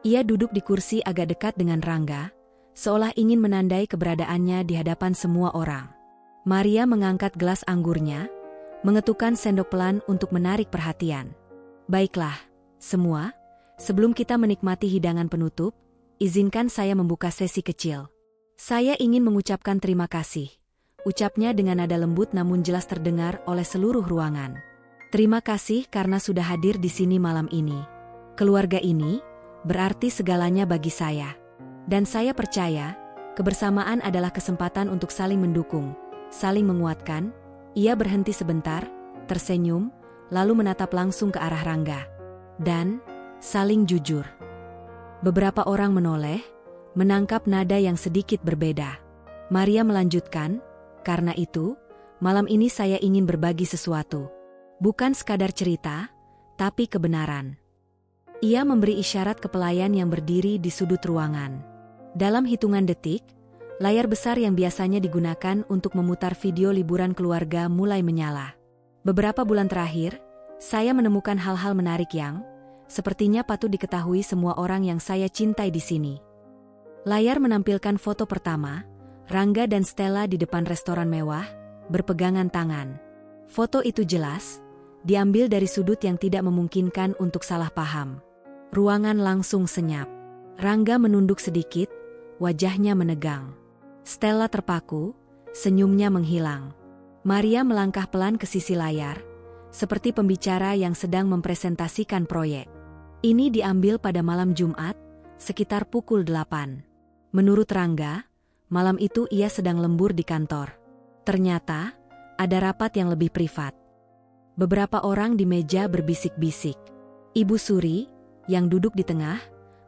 Ia duduk di kursi agak dekat dengan Rangga, seolah ingin menandai keberadaannya di hadapan semua orang. Maria mengangkat gelas anggurnya, mengetukkan sendok pelan untuk menarik perhatian. Baiklah, semua, sebelum kita menikmati hidangan penutup, izinkan saya membuka sesi kecil. Saya ingin mengucapkan terima kasih. Ucapnya dengan nada lembut namun jelas terdengar oleh seluruh ruangan. Terima kasih karena sudah hadir di sini malam ini. Keluarga ini berarti segalanya bagi saya. Dan saya percaya, kebersamaan adalah kesempatan untuk saling mendukung, saling menguatkan. Ia berhenti sebentar, tersenyum, lalu menatap langsung ke arah Rangga. Dan saling jujur. Beberapa orang menoleh, menangkap nada yang sedikit berbeda. Maria melanjutkan, karena itu, malam ini saya ingin berbagi sesuatu. Bukan sekadar cerita, tapi kebenaran. Ia memberi isyarat ke pelayan yang berdiri di sudut ruangan. Dalam hitungan detik, layar besar yang biasanya digunakan untuk memutar video liburan keluarga mulai menyala. Beberapa bulan terakhir, saya menemukan hal-hal menarik yang sepertinya patut diketahui semua orang yang saya cintai di sini. Layar menampilkan foto pertama, Rangga dan Stella di depan restoran mewah, berpegangan tangan. Foto itu jelas, diambil dari sudut yang tidak memungkinkan untuk salah paham. Ruangan langsung senyap. Rangga menunduk sedikit, wajahnya menegang. Stella terpaku, senyumnya menghilang. Maria melangkah pelan ke sisi layar, seperti pembicara yang sedang mempresentasikan proyek. Ini diambil pada malam Jumat, sekitar pukul 8. Menurut Rangga, malam itu ia sedang lembur di kantor. Ternyata, ada rapat yang lebih privat. Beberapa orang di meja berbisik-bisik. Ibu Suri, yang duduk di tengah,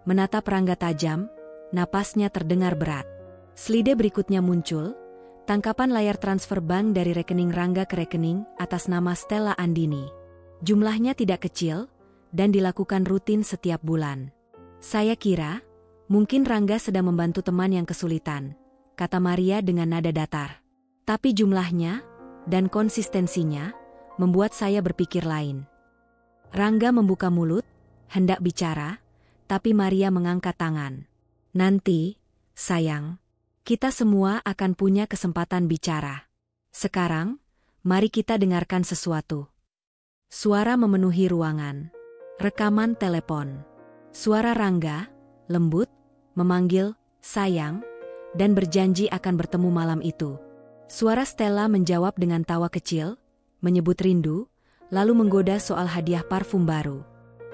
menatap Rangga tajam, napasnya terdengar berat. Slide berikutnya muncul, tangkapan layar transfer bank dari rekening Rangga ke rekening atas nama Stella Andini. Jumlahnya tidak kecil, dan dilakukan rutin setiap bulan. Saya kira, mungkin Rangga sedang membantu teman yang kesulitan, kata Maria dengan nada datar. Tapi jumlahnya, dan konsistensinya, membuat saya berpikir lain. Rangga membuka mulut, hendak bicara, tapi Maria mengangkat tangan. Nanti, sayang, kita semua akan punya kesempatan bicara. Sekarang, mari kita dengarkan sesuatu. Suara memenuhi ruangan. Rekaman telepon. Suara Rangga, lembut, memanggil, sayang, dan berjanji akan bertemu malam itu. Suara Stella menjawab dengan tawa kecil, menyebut rindu, lalu menggoda soal hadiah parfum baru.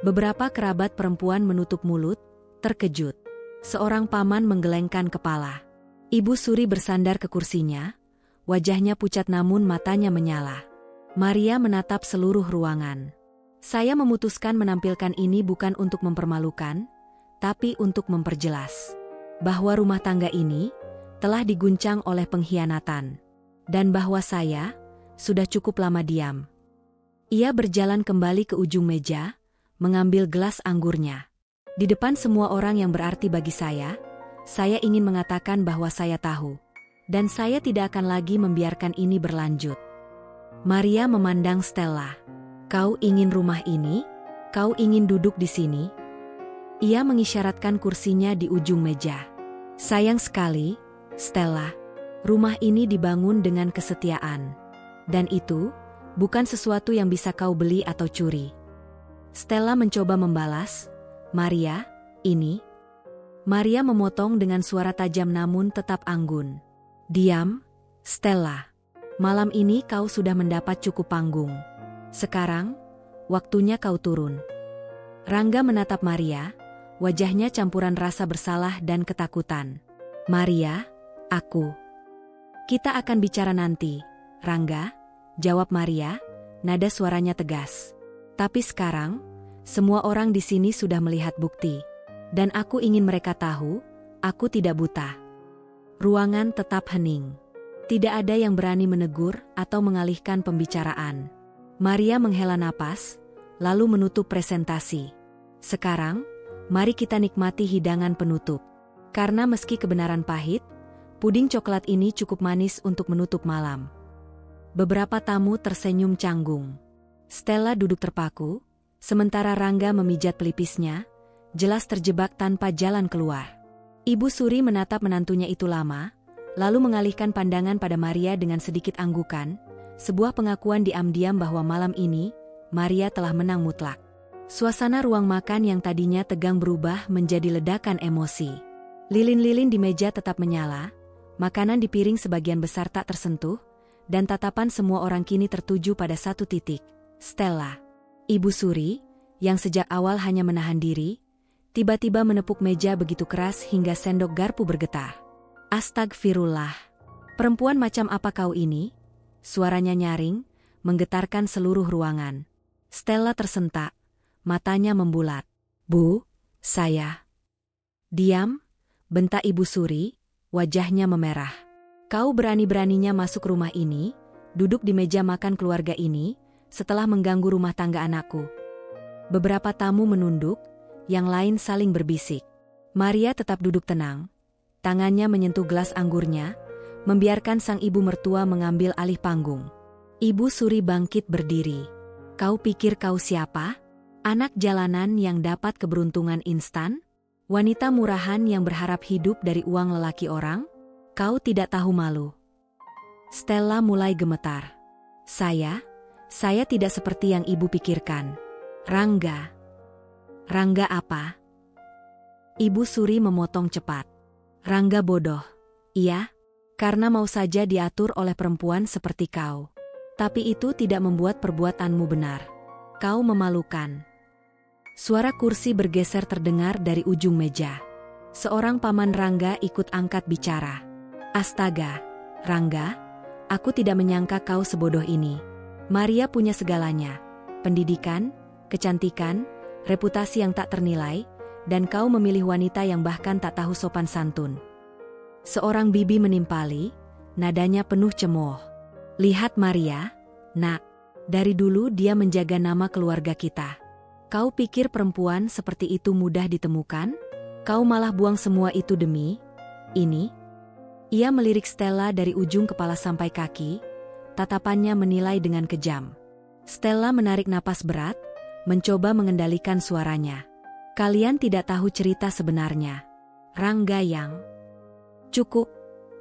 Beberapa kerabat perempuan menutup mulut, terkejut. Seorang paman menggelengkan kepala. Ibu Suri bersandar ke kursinya, wajahnya pucat namun matanya menyala. Maria menatap seluruh ruangan. Saya memutuskan menampilkan ini bukan untuk mempermalukan, tapi untuk memperjelas bahwa rumah tangga ini telah diguncang oleh pengkhianatan, dan bahwa saya sudah cukup lama diam. Ia berjalan kembali ke ujung meja, mengambil gelas anggurnya. Di depan semua orang yang berarti bagi saya ingin mengatakan bahwa saya tahu, dan saya tidak akan lagi membiarkan ini berlanjut. Maria memandang Stella. Kau ingin rumah ini? Kau ingin duduk di sini? Ia mengisyaratkan kursinya di ujung meja. Sayang sekali, Stella, rumah ini dibangun dengan kesetiaan. Dan itu bukan sesuatu yang bisa kau beli atau curi. Stella mencoba membalas, Maria, ini. Maria memotong dengan suara tajam namun tetap anggun. Diam, Stella. Malam ini kau sudah mendapat cukup panggung. Sekarang, waktunya kau turun. Rangga menatap Maria, wajahnya campuran rasa bersalah dan ketakutan. Maria, aku. Kita akan bicara nanti, Rangga, jawab Maria, nada suaranya tegas. Tapi sekarang, semua orang di sini sudah melihat bukti. Dan aku ingin mereka tahu, aku tidak buta. Ruangan tetap hening. Tidak ada yang berani menegur atau mengalihkan pembicaraan. Maria menghela napas, lalu menutup presentasi. Sekarang, mari kita nikmati hidangan penutup. Karena meski kebenaran pahit, puding coklat ini cukup manis untuk menutup malam. Beberapa tamu tersenyum canggung. Stella duduk terpaku, Sementara Rangga memijat pelipisnya, jelas terjebak tanpa jalan keluar. Ibu Suri menatap menantunya itu lama, lalu mengalihkan pandangan pada Maria dengan sedikit anggukan, sebuah pengakuan diam-diam bahwa malam ini, Maria telah menang mutlak. Suasana ruang makan yang tadinya tegang berubah menjadi ledakan emosi. Lilin-lilin di meja tetap menyala, makanan di piring sebagian besar tak tersentuh, dan tatapan semua orang kini tertuju pada satu titik, Stella. Ibu Suri, yang sejak awal hanya menahan diri, tiba-tiba menepuk meja begitu keras hingga sendok garpu bergetar. Astagfirullah. Perempuan macam apa kau ini? Suaranya nyaring, menggetarkan seluruh ruangan. Stella tersentak, matanya membulat. Bu, saya. Diam, bentak Ibu Suri, wajahnya memerah. Kau berani-beraninya masuk rumah ini, duduk di meja makan keluarga ini, setelah mengganggu rumah tangga anakku. Beberapa tamu menunduk, yang lain saling berbisik. Maria tetap duduk tenang. Tangannya menyentuh gelas anggurnya, membiarkan sang ibu mertua mengambil alih panggung. Ibu Suri bangkit berdiri. Kau pikir kau siapa? Anak jalanan yang dapat keberuntungan instan? Wanita murahan yang berharap hidup dari uang lelaki orang? Kau tidak tahu malu. Stella mulai gemetar. Saya tidak seperti yang ibu pikirkan. Rangga. Rangga apa? Ibu Suri memotong cepat. Rangga bodoh. Iya, karena mau saja diatur oleh perempuan seperti kau. Tapi itu tidak membuat perbuatanmu benar. Kau memalukan. Suara kursi bergeser terdengar dari ujung meja. Seorang paman Rangga ikut angkat bicara. Astaga, Rangga, aku tidak menyangka kau sebodoh ini. Maria punya segalanya. Pendidikan, kecantikan, reputasi yang tak ternilai, dan kau memilih wanita yang bahkan tak tahu sopan santun. Seorang bibi menimpali, nadanya penuh cemooh. Lihat Maria, nak, dari dulu dia menjaga nama keluarga kita. Kau pikir perempuan seperti itu mudah ditemukan? Kau malah buang semua itu demi ini? Ia melirik Stella dari ujung kepala sampai kaki, tatapannya menilai dengan kejam. Stella menarik napas berat, mencoba mengendalikan suaranya. Kalian tidak tahu cerita sebenarnya. Rangga yang... Cukup.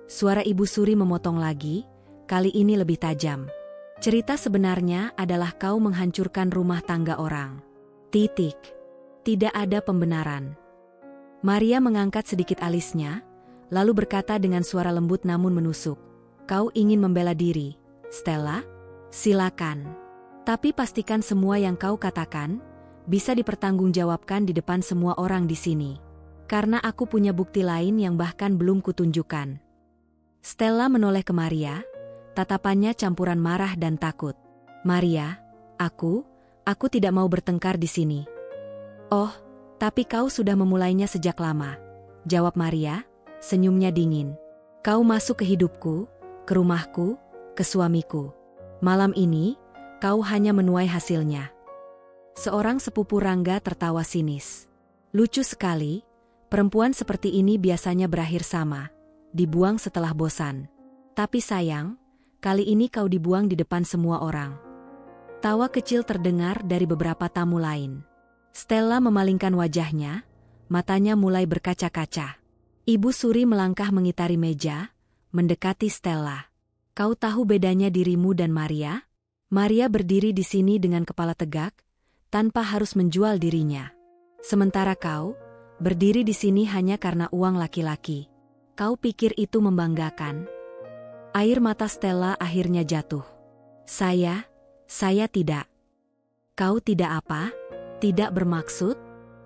Suara Ibu Suri memotong lagi, kali ini lebih tajam. Cerita sebenarnya adalah kau menghancurkan rumah tangga orang. Titik. Tidak ada pembenaran. Maria mengangkat sedikit alisnya, lalu berkata dengan suara lembut namun menusuk. Kau ingin membela diri, Stella? Silakan. Tapi pastikan semua yang kau katakan bisa dipertanggungjawabkan di depan semua orang di sini. Karena aku punya bukti lain yang bahkan belum kutunjukkan. Stella menoleh ke Maria, tatapannya campuran marah dan takut. Maria, aku tidak mau bertengkar di sini. Oh, tapi kau sudah memulainya sejak lama. Jawab Maria, senyumnya dingin. Kau masuk ke hidupku, ke rumahku, ke suamiku. Malam ini, kau hanya menuai hasilnya. Seorang sepupu Rangga tertawa sinis. Lucu sekali, perempuan seperti ini biasanya berakhir sama, dibuang setelah bosan. Tapi sayang, kali ini kau dibuang di depan semua orang. Tawa kecil terdengar dari beberapa tamu lain. Stella memalingkan wajahnya, matanya mulai berkaca-kaca. Ibu Suri melangkah mengitari meja, mendekati Stella. Kau tahu bedanya dirimu dan Maria? Maria berdiri di sini dengan kepala tegak, tanpa harus menjual dirinya. Sementara kau, berdiri di sini hanya karena uang laki-laki. Kau pikir itu membanggakan? Air mata Stella akhirnya jatuh. Saya tidak. Kau tidak apa? Tidak bermaksud?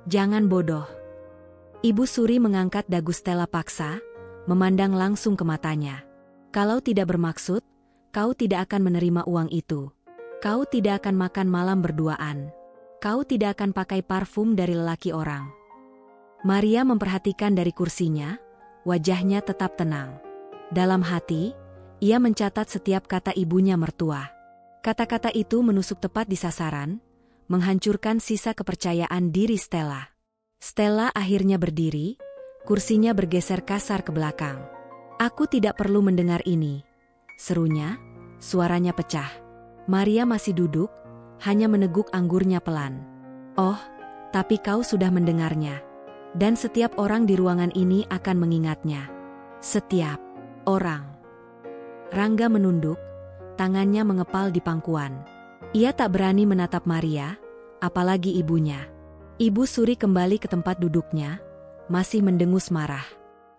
Jangan bodoh. Ibu Suri mengangkat dagu Stella paksa, memandang langsung ke matanya. Kalau tidak bermaksud, kau tidak akan menerima uang itu. Kau tidak akan makan malam berduaan. Kau tidak akan pakai parfum dari lelaki orang. Maria memperhatikan dari kursinya, wajahnya tetap tenang. Dalam hati, ia mencatat setiap kata ibunya mertua. Kata-kata itu menusuk tepat di sasaran, menghancurkan sisa kepercayaan diri Stella. Stella akhirnya berdiri, kursinya bergeser kasar ke belakang. Aku tidak perlu mendengar ini, serunya, suaranya pecah. Maria masih duduk, hanya meneguk anggurnya pelan. Oh, tapi kau sudah mendengarnya. Dan setiap orang di ruangan ini akan mengingatnya. Setiap orang. Rangga menunduk, tangannya mengepal di pangkuan. Ia tak berani menatap Maria, apalagi ibunya. Ibu Suri kembali ke tempat duduknya, masih mendengus marah.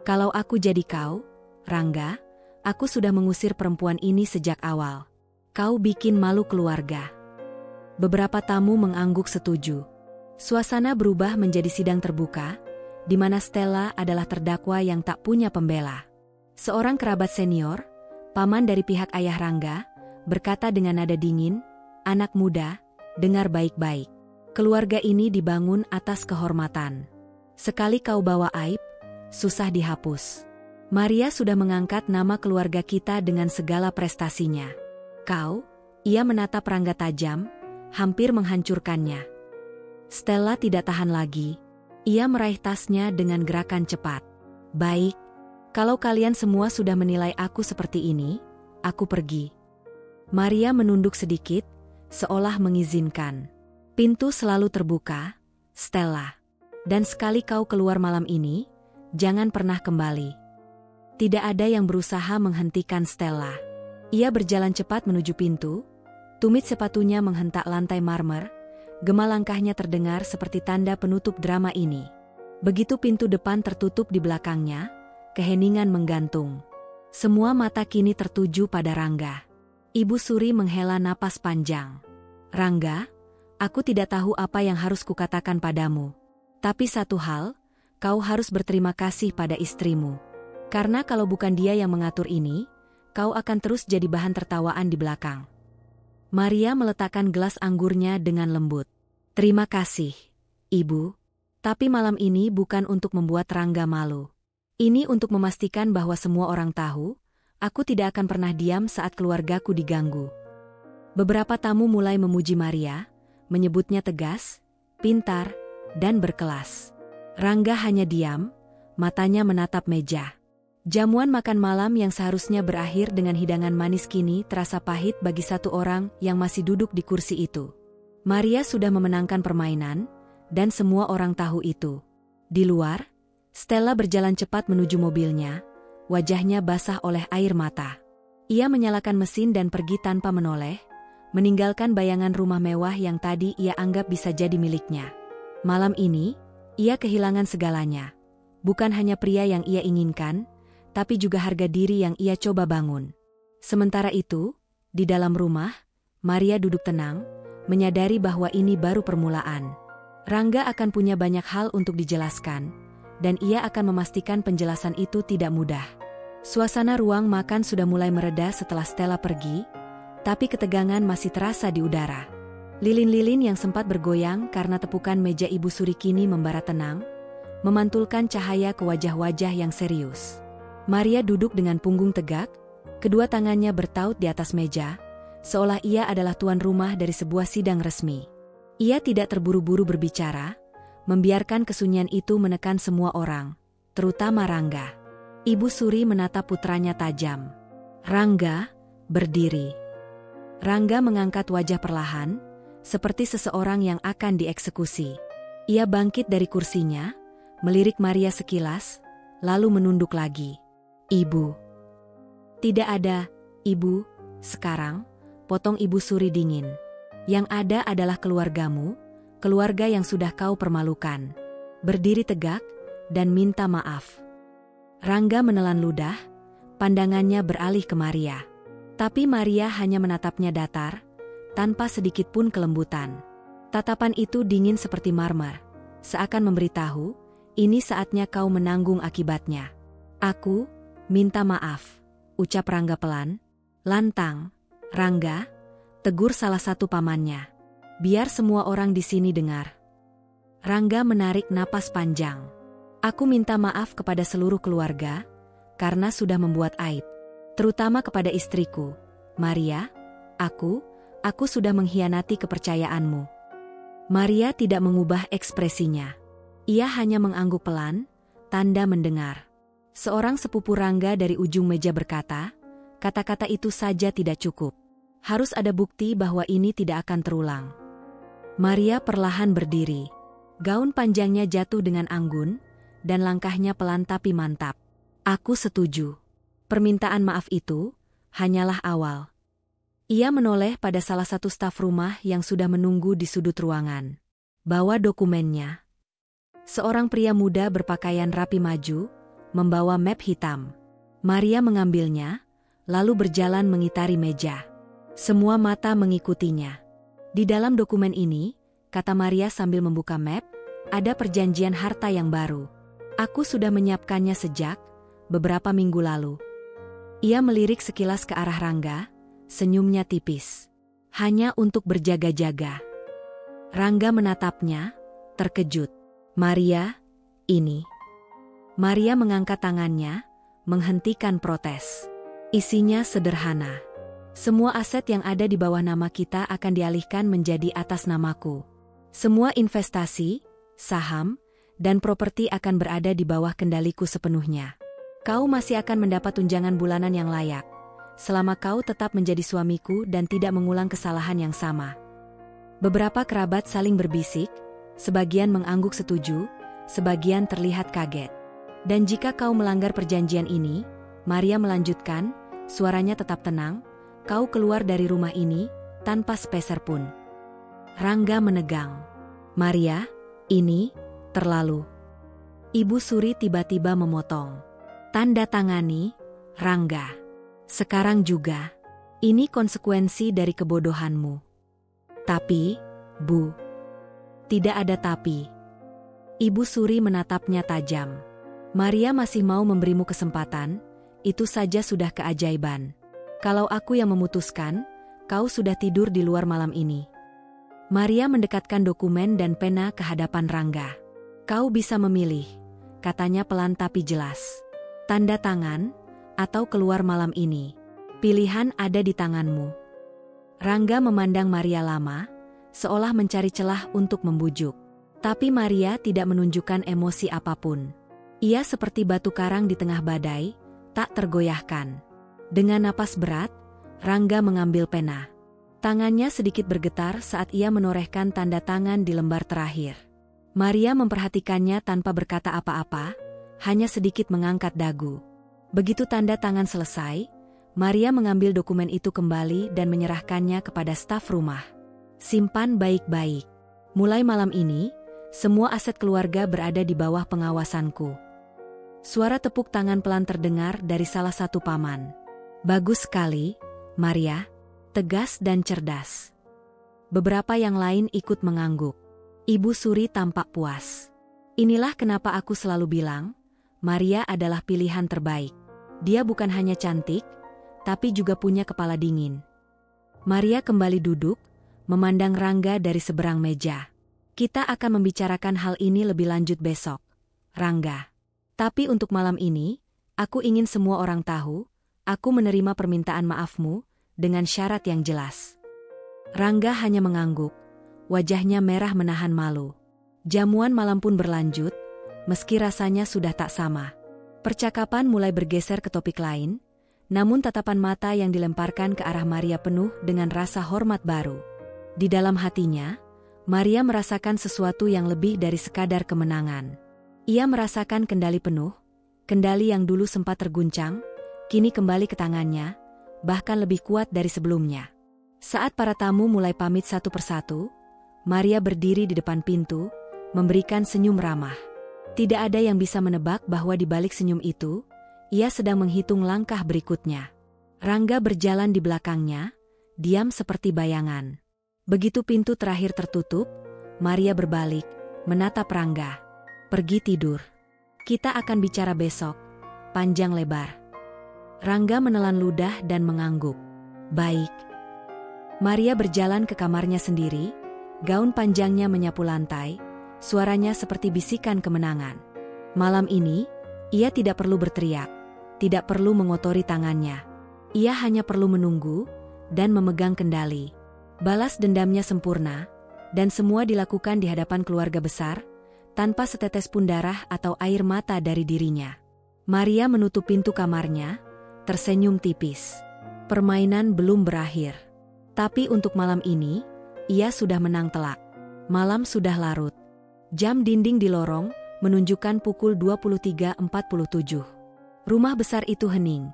Kalau aku jadi kau, Rangga, aku sudah mengusir perempuan ini sejak awal. Kau bikin malu keluarga. Beberapa tamu mengangguk setuju. Suasana berubah menjadi sidang terbuka, di mana Stella adalah terdakwa yang tak punya pembela. Seorang kerabat senior, paman dari pihak ayah Rangga, berkata dengan nada dingin, "Anak muda, dengar baik-baik. Keluarga ini dibangun atas kehormatan. Sekali kau bawa aib, susah dihapus. Maria sudah mengangkat nama keluarga kita dengan segala prestasinya. Kau," ia menatap Rangga tajam, "hampir menghancurkannya." Stella tidak tahan lagi. Ia meraih tasnya dengan gerakan cepat. "Baik, kalau kalian semua sudah menilai aku seperti ini, aku pergi." Maria menunduk sedikit, seolah mengizinkan. "Pintu selalu terbuka, Stella. Dan sekali kau keluar malam ini, jangan pernah kembali." Tidak ada yang berusaha menghentikan Stella. Ia berjalan cepat menuju pintu, tumit sepatunya menghentak lantai marmer, gema langkahnya terdengar seperti tanda penutup drama ini. Begitu pintu depan tertutup di belakangnya, keheningan menggantung. Semua mata kini tertuju pada Rangga. Ibu Suri menghela napas panjang. "Rangga, aku tidak tahu apa yang harus kukatakan padamu. Tapi satu hal, kau harus berterima kasih pada istrimu. Karena kalau bukan dia yang mengatur ini, kau akan terus jadi bahan tertawaan di belakang." Maria meletakkan gelas anggurnya dengan lembut. "Terima kasih, Ibu. Tapi malam ini bukan untuk membuat Rangga malu. Ini untuk memastikan bahwa semua orang tahu, aku tidak akan pernah diam saat keluargaku diganggu." Beberapa tamu mulai memuji Maria, menyebutnya tegas, pintar, dan berkelas. Rangga hanya diam, matanya menatap meja. Jamuan makan malam yang seharusnya berakhir dengan hidangan manis kini terasa pahit bagi satu orang yang masih duduk di kursi itu. Maria sudah memenangkan permainan, dan semua orang tahu itu. Di luar, Stella berjalan cepat menuju mobilnya, wajahnya basah oleh air mata. Ia menyalakan mesin dan pergi tanpa menoleh, meninggalkan bayangan rumah mewah yang tadi ia anggap bisa jadi miliknya. Malam ini, ia kehilangan segalanya. Bukan hanya pria yang ia inginkan, tapi juga harga diri yang ia coba bangun. Sementara itu, di dalam rumah, Maria duduk tenang, menyadari bahwa ini baru permulaan. Rangga akan punya banyak hal untuk dijelaskan, dan ia akan memastikan penjelasan itu tidak mudah. Suasana ruang makan sudah mulai mereda setelah Stella pergi, tapi ketegangan masih terasa di udara. Lilin-lilin yang sempat bergoyang karena tepukan meja Ibu Suri kini membara tenang, memantulkan cahaya ke wajah-wajah yang serius. Maria duduk dengan punggung tegak, kedua tangannya bertaut di atas meja, seolah ia adalah tuan rumah dari sebuah sidang resmi. Ia tidak terburu-buru berbicara, membiarkan kesunyian itu menekan semua orang, terutama Rangga. Ibu Suri menatap putranya tajam. "Rangga, berdiri." Rangga mengangkat wajah perlahan, seperti seseorang yang akan dieksekusi. Ia bangkit dari kursinya, melirik Maria sekilas, lalu menunduk lagi. "Ibu." "Tidak ada, Ibu, sekarang," potong Ibu Suri dingin. "Yang ada adalah keluargamu, keluarga yang sudah kau permalukan. Berdiri tegak, dan minta maaf." Rangga menelan ludah, pandangannya beralih ke Maria. Tapi Maria hanya menatapnya datar, tanpa sedikit pun kelembutan. Tatapan itu dingin seperti marmer, seakan memberitahu, ini saatnya kau menanggung akibatnya. "Aku minta maaf," ucap Rangga pelan. "Lantang, Rangga," tegur salah satu pamannya. "Biar semua orang di sini dengar." Rangga menarik napas panjang. "Aku minta maaf kepada seluruh keluarga, karena sudah membuat aib. Terutama kepada istriku, Maria, aku sudah mengkhianati kepercayaanmu." Maria tidak mengubah ekspresinya. Ia hanya mengangguk pelan, tanda mendengar. Seorang sepupu Rangga dari ujung meja berkata, kata-kata itu saja tidak cukup. Harus ada bukti bahwa ini tidak akan terulang. Maria perlahan berdiri. Gaun panjangnya jatuh dengan anggun, dan langkahnya pelan tapi mantap. Aku setuju. Permintaan maaf itu hanyalah awal. Ia menoleh pada salah satu staf rumah yang sudah menunggu di sudut ruangan. Bawa dokumennya. Seorang pria muda berpakaian rapi maju, membawa map hitam. Maria mengambilnya, lalu berjalan mengitari meja. Semua mata mengikutinya. Di dalam dokumen ini, kata Maria sambil membuka map, ada perjanjian harta yang baru. Aku sudah menyiapkannya sejak beberapa minggu lalu. Ia melirik sekilas ke arah Rangga, senyumnya tipis. Hanya untuk berjaga-jaga. Rangga menatapnya, terkejut. Maria, ini. Maria mengangkat tangannya, menghentikan protes. Isinya sederhana. Semua aset yang ada di bawah nama kita akan dialihkan menjadi atas namaku. Semua investasi, saham, dan properti akan berada di bawah kendaliku sepenuhnya. Kau masih akan mendapat tunjangan bulanan yang layak, selama kau tetap menjadi suamiku dan tidak mengulang kesalahan yang sama. Beberapa kerabat saling berbisik, sebagian mengangguk setuju, sebagian terlihat kaget. Dan jika kau melanggar perjanjian ini, Maria melanjutkan, suaranya tetap tenang, kau keluar dari rumah ini, tanpa sepeser pun. Rangga menegang. Maria, ini terlalu. Ibu Suri tiba-tiba memotong. Tanda tangani, Rangga. Sekarang juga. Ini konsekuensi dari kebodohanmu. Tapi, Bu. Tidak ada tapi. Ibu Suri menatapnya tajam. Maria masih mau memberimu kesempatan, itu saja sudah keajaiban. Kalau aku yang memutuskan, kau sudah tidur di luar malam ini. Maria mendekatkan dokumen dan pena ke hadapan Rangga. Kau bisa memilih, katanya pelan tapi jelas. Tanda tangan, atau keluar malam ini. Pilihan ada di tanganmu. Rangga memandang Maria lama, seolah mencari celah untuk membujuk. Tapi Maria tidak menunjukkan emosi apapun. Ia seperti batu karang di tengah badai, tak tergoyahkan. Dengan napas berat, Rangga mengambil pena. Tangannya sedikit bergetar saat ia menorehkan tanda tangan di lembar terakhir. Maria memperhatikannya tanpa berkata apa-apa, hanya sedikit mengangkat dagu. Begitu tanda tangan selesai, Maria mengambil dokumen itu kembali dan menyerahkannya kepada staf rumah. Simpan baik-baik. Mulai malam ini, semua aset keluarga berada di bawah pengawasanku. Suara tepuk tangan pelan terdengar dari salah satu paman. Bagus sekali, Maria. Tegas dan cerdas. Beberapa yang lain ikut mengangguk. Ibu Suri tampak puas. Inilah kenapa aku selalu bilang, Maria adalah pilihan terbaik. Dia bukan hanya cantik, tapi juga punya kepala dingin. Maria kembali duduk, memandang Rangga dari seberang meja. Kita akan membicarakan hal ini lebih lanjut besok, Rangga. Tapi untuk malam ini, aku ingin semua orang tahu, aku menerima permintaan maafmu, dengan syarat yang jelas. Rangga hanya mengangguk, wajahnya merah menahan malu. Jamuan malam pun berlanjut, meski rasanya sudah tak sama. Percakapan mulai bergeser ke topik lain, namun tatapan mata yang dilemparkan ke arah Maria penuh dengan rasa hormat baru. Di dalam hatinya, Maria merasakan sesuatu yang lebih dari sekadar kemenangan. Ia merasakan kendali penuh, kendali yang dulu sempat terguncang, kini kembali ke tangannya, bahkan lebih kuat dari sebelumnya. Saat para tamu mulai pamit satu persatu, Maria berdiri di depan pintu, memberikan senyum ramah. Tidak ada yang bisa menebak bahwa di balik senyum itu, ia sedang menghitung langkah berikutnya. Rangga berjalan di belakangnya, diam seperti bayangan. Begitu pintu terakhir tertutup, Maria berbalik, menatap Rangga. Pergi tidur. Kita akan bicara besok, panjang lebar. Rangga menelan ludah dan mengangguk. Baik. Maria berjalan ke kamarnya sendiri, gaun panjangnya menyapu lantai, suaranya seperti bisikan kemenangan. Malam ini, ia tidak perlu berteriak, tidak perlu mengotori tangannya. Ia hanya perlu menunggu dan memegang kendali. Balas dendamnya sempurna, dan semua dilakukan di hadapan keluarga besar, tanpa setetes pun darah atau air mata dari dirinya. Maria menutup pintu kamarnya, tersenyum tipis. Permainan belum berakhir. Tapi untuk malam ini, ia sudah menang telak. Malam sudah larut. Jam dinding di lorong menunjukkan pukul 23.47. Rumah besar itu hening.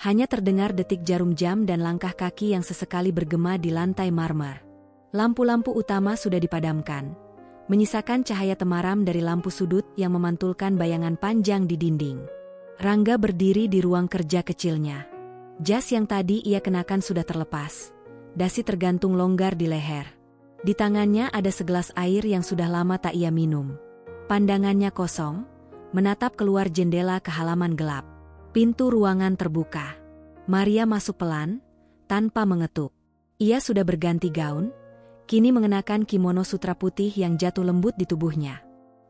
Hanya terdengar detik jarum jam dan langkah kaki yang sesekali bergema di lantai marmer. Lampu-lampu utama sudah dipadamkan, menyisakan cahaya temaram dari lampu sudut yang memantulkan bayangan panjang di dinding. Rangga berdiri di ruang kerja kecilnya. Jas yang tadi ia kenakan sudah terlepas. Dasi tergantung longgar di leher. Di tangannya ada segelas air yang sudah lama tak ia minum. Pandangannya kosong, menatap keluar jendela ke halaman gelap. Pintu ruangan terbuka. Maria masuk pelan, tanpa mengetuk. Ia sudah berganti gaun, kini mengenakan kimono sutra putih yang jatuh lembut di tubuhnya.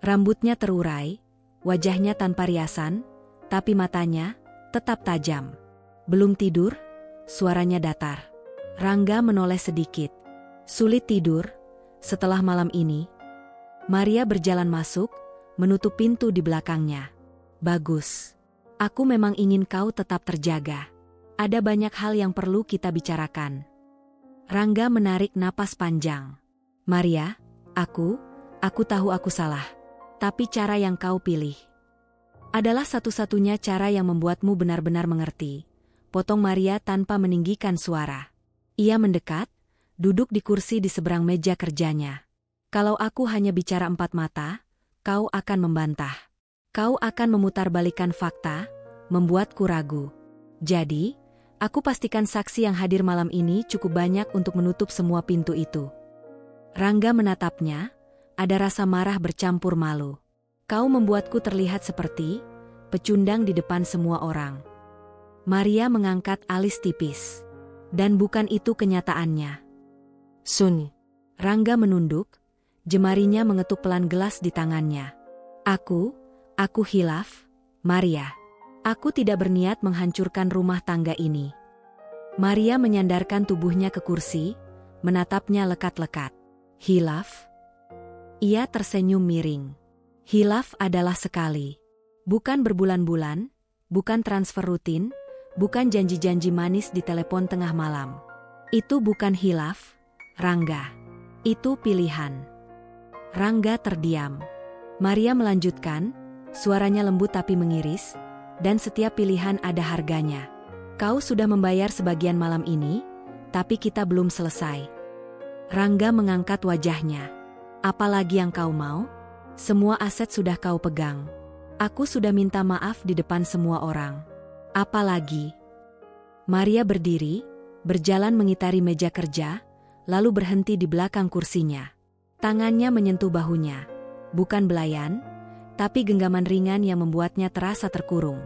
Rambutnya terurai, wajahnya tanpa riasan, tapi matanya tetap tajam. Belum tidur, suaranya datar. Rangga menoleh sedikit. Sulit tidur, setelah malam ini. Maria berjalan masuk, menutup pintu di belakangnya. Bagus. Aku memang ingin kau tetap terjaga. Ada banyak hal yang perlu kita bicarakan. Rangga menarik napas panjang. Maria, aku tahu aku salah. Tapi cara yang kau pilih adalah satu-satunya cara yang membuatmu benar-benar mengerti. Potong Maria tanpa meninggikan suara. Ia mendekat, duduk di kursi di seberang meja kerjanya. Kalau aku hanya bicara empat mata, kau akan membantah. Kau akan memutarbalikkan fakta, membuatku ragu. Jadi, aku pastikan saksi yang hadir malam ini cukup banyak untuk menutup semua pintu itu. Rangga menatapnya, ada rasa marah bercampur malu. Kau membuatku terlihat seperti pecundang di depan semua orang. Maria mengangkat alis tipis. Dan bukan itu kenyataannya. Sun. Rangga menunduk, jemarinya mengetuk pelan gelas di tangannya. Aku hilaf, Maria. Aku tidak berniat menghancurkan rumah tangga ini. Maria menyandarkan tubuhnya ke kursi, menatapnya lekat-lekat. Hilaf? Ia tersenyum miring. Hilaf adalah sekali. Bukan berbulan-bulan, bukan transfer rutin, bukan janji-janji manis di telepon tengah malam. Itu bukan hilaf, Rangga. Itu pilihan. Rangga terdiam. Maria melanjutkan, suaranya lembut tapi mengiris, dan setiap pilihan ada harganya. Kau sudah membayar sebagian malam ini, tapi kita belum selesai. Rangga mengangkat wajahnya. Apalagi yang kau mau? Semua aset sudah kau pegang. Aku sudah minta maaf di depan semua orang. Apalagi? Maria berdiri, berjalan mengitari meja kerja, lalu berhenti di belakang kursinya. Tangannya menyentuh bahunya. Bukan belayan, tapi genggaman ringan yang membuatnya terasa terkurung.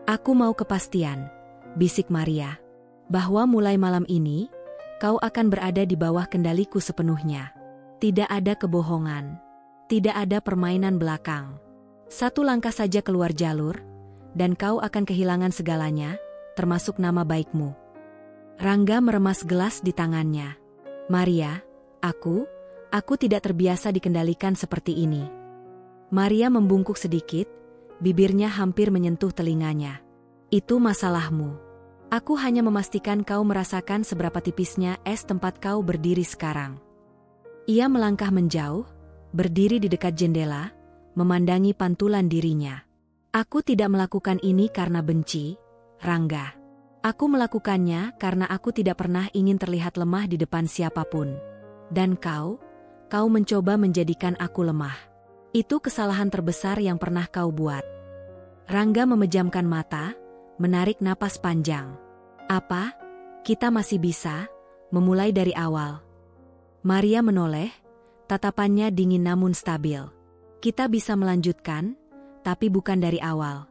Aku mau kepastian, bisik Maria, bahwa mulai malam ini, kau akan berada di bawah kendaliku sepenuhnya. Tidak ada kebohongan. Tidak ada permainan belakang. Satu langkah saja keluar jalur, dan kau akan kehilangan segalanya, termasuk nama baikmu. Rangga meremas gelas di tangannya. Maria, aku tidak terbiasa dikendalikan seperti ini. Maria membungkuk sedikit, bibirnya hampir menyentuh telinganya. Itu masalahmu. Aku hanya memastikan kau merasakan seberapa tipisnya es tempat kau berdiri sekarang. Ia melangkah menjauh, berdiri di dekat jendela, memandangi pantulan dirinya. Aku tidak melakukan ini karena benci, Rangga. Aku melakukannya karena aku tidak pernah ingin terlihat lemah di depan siapapun. Dan kau mencoba menjadikan aku lemah. Itu kesalahan terbesar yang pernah kau buat. Rangga memejamkan mata, menarik napas panjang. Apa? Kita masih bisa memulai dari awal. Maria menoleh, tatapannya dingin namun stabil. Kita bisa melanjutkan, tapi bukan dari awal.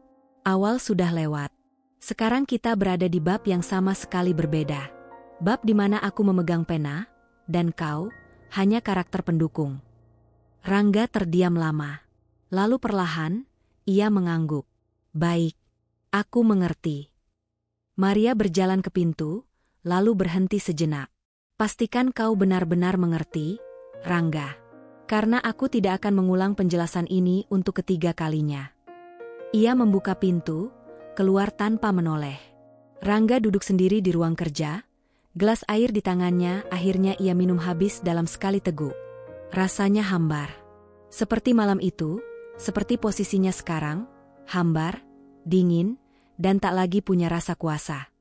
Awal sudah lewat. Sekarang kita berada di bab yang sama sekali berbeda. Bab di mana aku memegang pena, dan kau hanya karakter pendukung. Rangga terdiam lama. Lalu perlahan, ia mengangguk. Baik, aku mengerti. Maria berjalan ke pintu, lalu berhenti sejenak. Pastikan kau benar-benar mengerti, Rangga. Karena aku tidak akan mengulang penjelasan ini untuk ketiga kalinya. Ia membuka pintu, keluar tanpa menoleh. Rangga duduk sendiri di ruang kerja, gelas air di tangannya akhirnya ia minum habis dalam sekali teguk. Rasanya hambar. Seperti malam itu, seperti posisinya sekarang, hambar, dingin, dan tak lagi punya rasa kuasa.